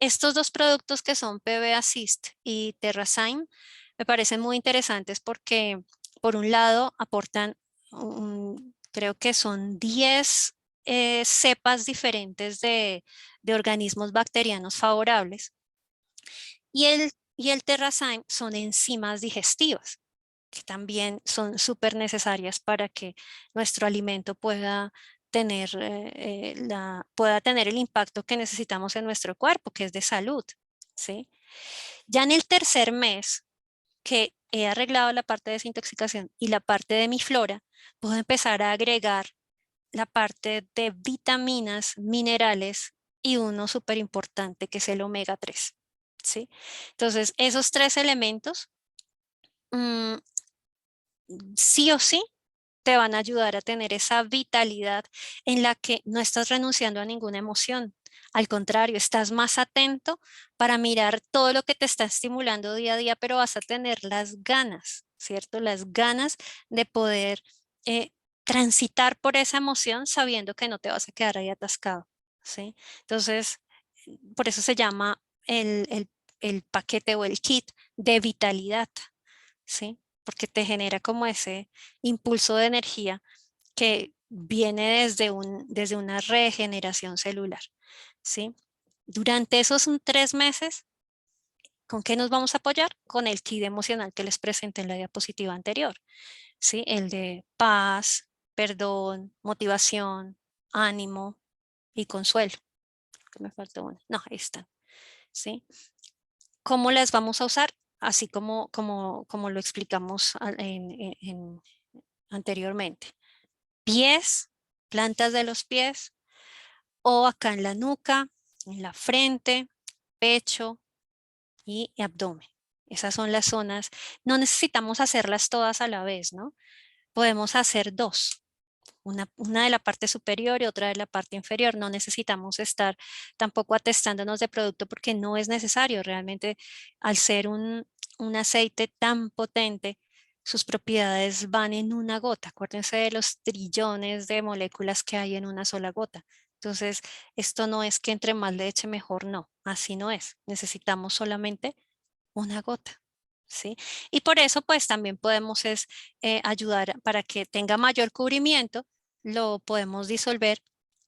Estos dos productos que son PB Assist y TerraSign me parecen muy interesantes porque, por un lado, aportan, creo que son 10 cepas diferentes de organismos bacterianos favorables y el TerraSign son enzimas digestivas que también son súper necesarias para que nuestro alimento pueda tener el impacto que necesitamos en nuestro cuerpo, que es de salud, ¿sí? Ya en el tercer mes que he arreglado la parte de desintoxicación y la parte de mi flora, puedo empezar a agregar la parte de vitaminas, minerales y uno súper importante que es el omega 3, ¿sí? Entonces, esos 3 elementos mm, sí o sí te van a ayudar a tener esa vitalidad en la que no estás renunciando a ninguna emoción. Al contrario, estás más atento para mirar todo lo que te está estimulando día a día, pero vas a tener las ganas, ¿cierto? Las ganas de poder transitar por esa emoción sabiendo que no te vas a quedar ahí atascado. ¿sí? Entonces, por eso se llama el paquete o el kit de vitalidad, ¿sí? Porque te genera como ese impulso de energía que viene desde una regeneración celular, ¿sí? Durante esos 3 meses, ¿con qué nos vamos a apoyar? Con el kit emocional que les presenté en la diapositiva anterior, ¿sí? El de paz, perdón, motivación, ánimo y consuelo. Que me falta una. No, ahí están, ¿sí? ¿Cómo las vamos a usar? Así como lo explicamos anteriormente. Pies, plantas de los pies, o acá en la nuca, en la frente, pecho y abdomen. Esas son las zonas. No necesitamos hacerlas todas a la vez, ¿no? Podemos hacer dos. Una de la parte superior y otra de la parte inferior. No necesitamos estar tampoco atestándonos de producto porque no es necesario. Realmente, al ser un aceite tan potente, sus propiedades van en una gota. Acuérdense de los trillones de moléculas que hay en una sola gota. Entonces, esto no es que entre más leche mejor, no. Así no es. Necesitamos solamente una gota. ¿Sí? Y por eso, pues también podemos ayudar para que tenga mayor cubrimiento, lo podemos disolver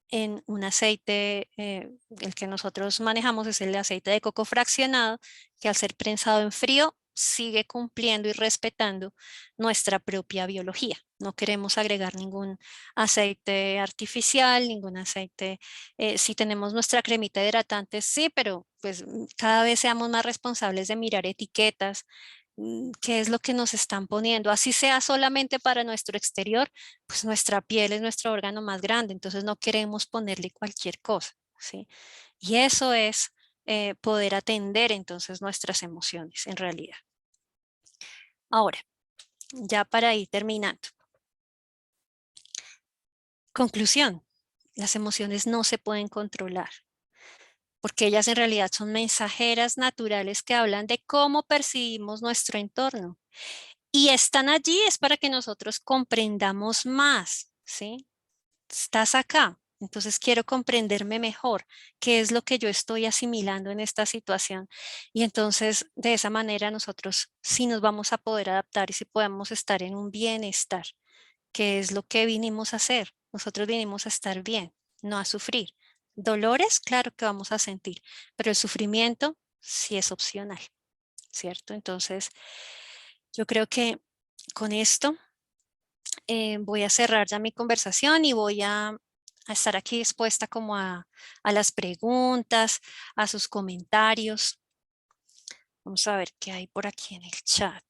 en un aceite, el que nosotros manejamos es el aceite de coco fraccionado, que al ser prensado en frío sigue cumpliendo y respetando nuestra propia biología. No queremos agregar ningún aceite artificial, ningún aceite. Si tenemos nuestra cremita hidratante, sí, pero pues cada vez seamos más responsables de mirar etiquetas, qué es lo que nos están poniendo, así sea solamente para nuestro exterior, pues nuestra piel es nuestro órgano más grande, entonces no queremos ponerle cualquier cosa, ¿sí? Y eso es poder atender entonces nuestras emociones en realidad. Ahora, ya para ir terminando. Conclusión, las emociones no se pueden controlar, porque ellas en realidad son mensajeras naturales que hablan de cómo percibimos nuestro entorno. Y están allí es para que nosotros comprendamos más, ¿sí? Estás acá, entonces quiero comprenderme mejor qué es lo que yo estoy asimilando en esta situación. Y entonces de esa manera nosotros sí nos vamos a poder adaptar y sí podemos estar en un bienestar, que es lo que vinimos a hacer. Nosotros vinimos a estar bien, no a sufrir. Dolores, claro que vamos a sentir, pero el sufrimiento sí es opcional, ¿cierto? Entonces, yo creo que con esto voy a cerrar ya mi conversación y voy a estar aquí dispuesta como a las preguntas, a sus comentarios. Vamos a ver qué hay por aquí en el chat.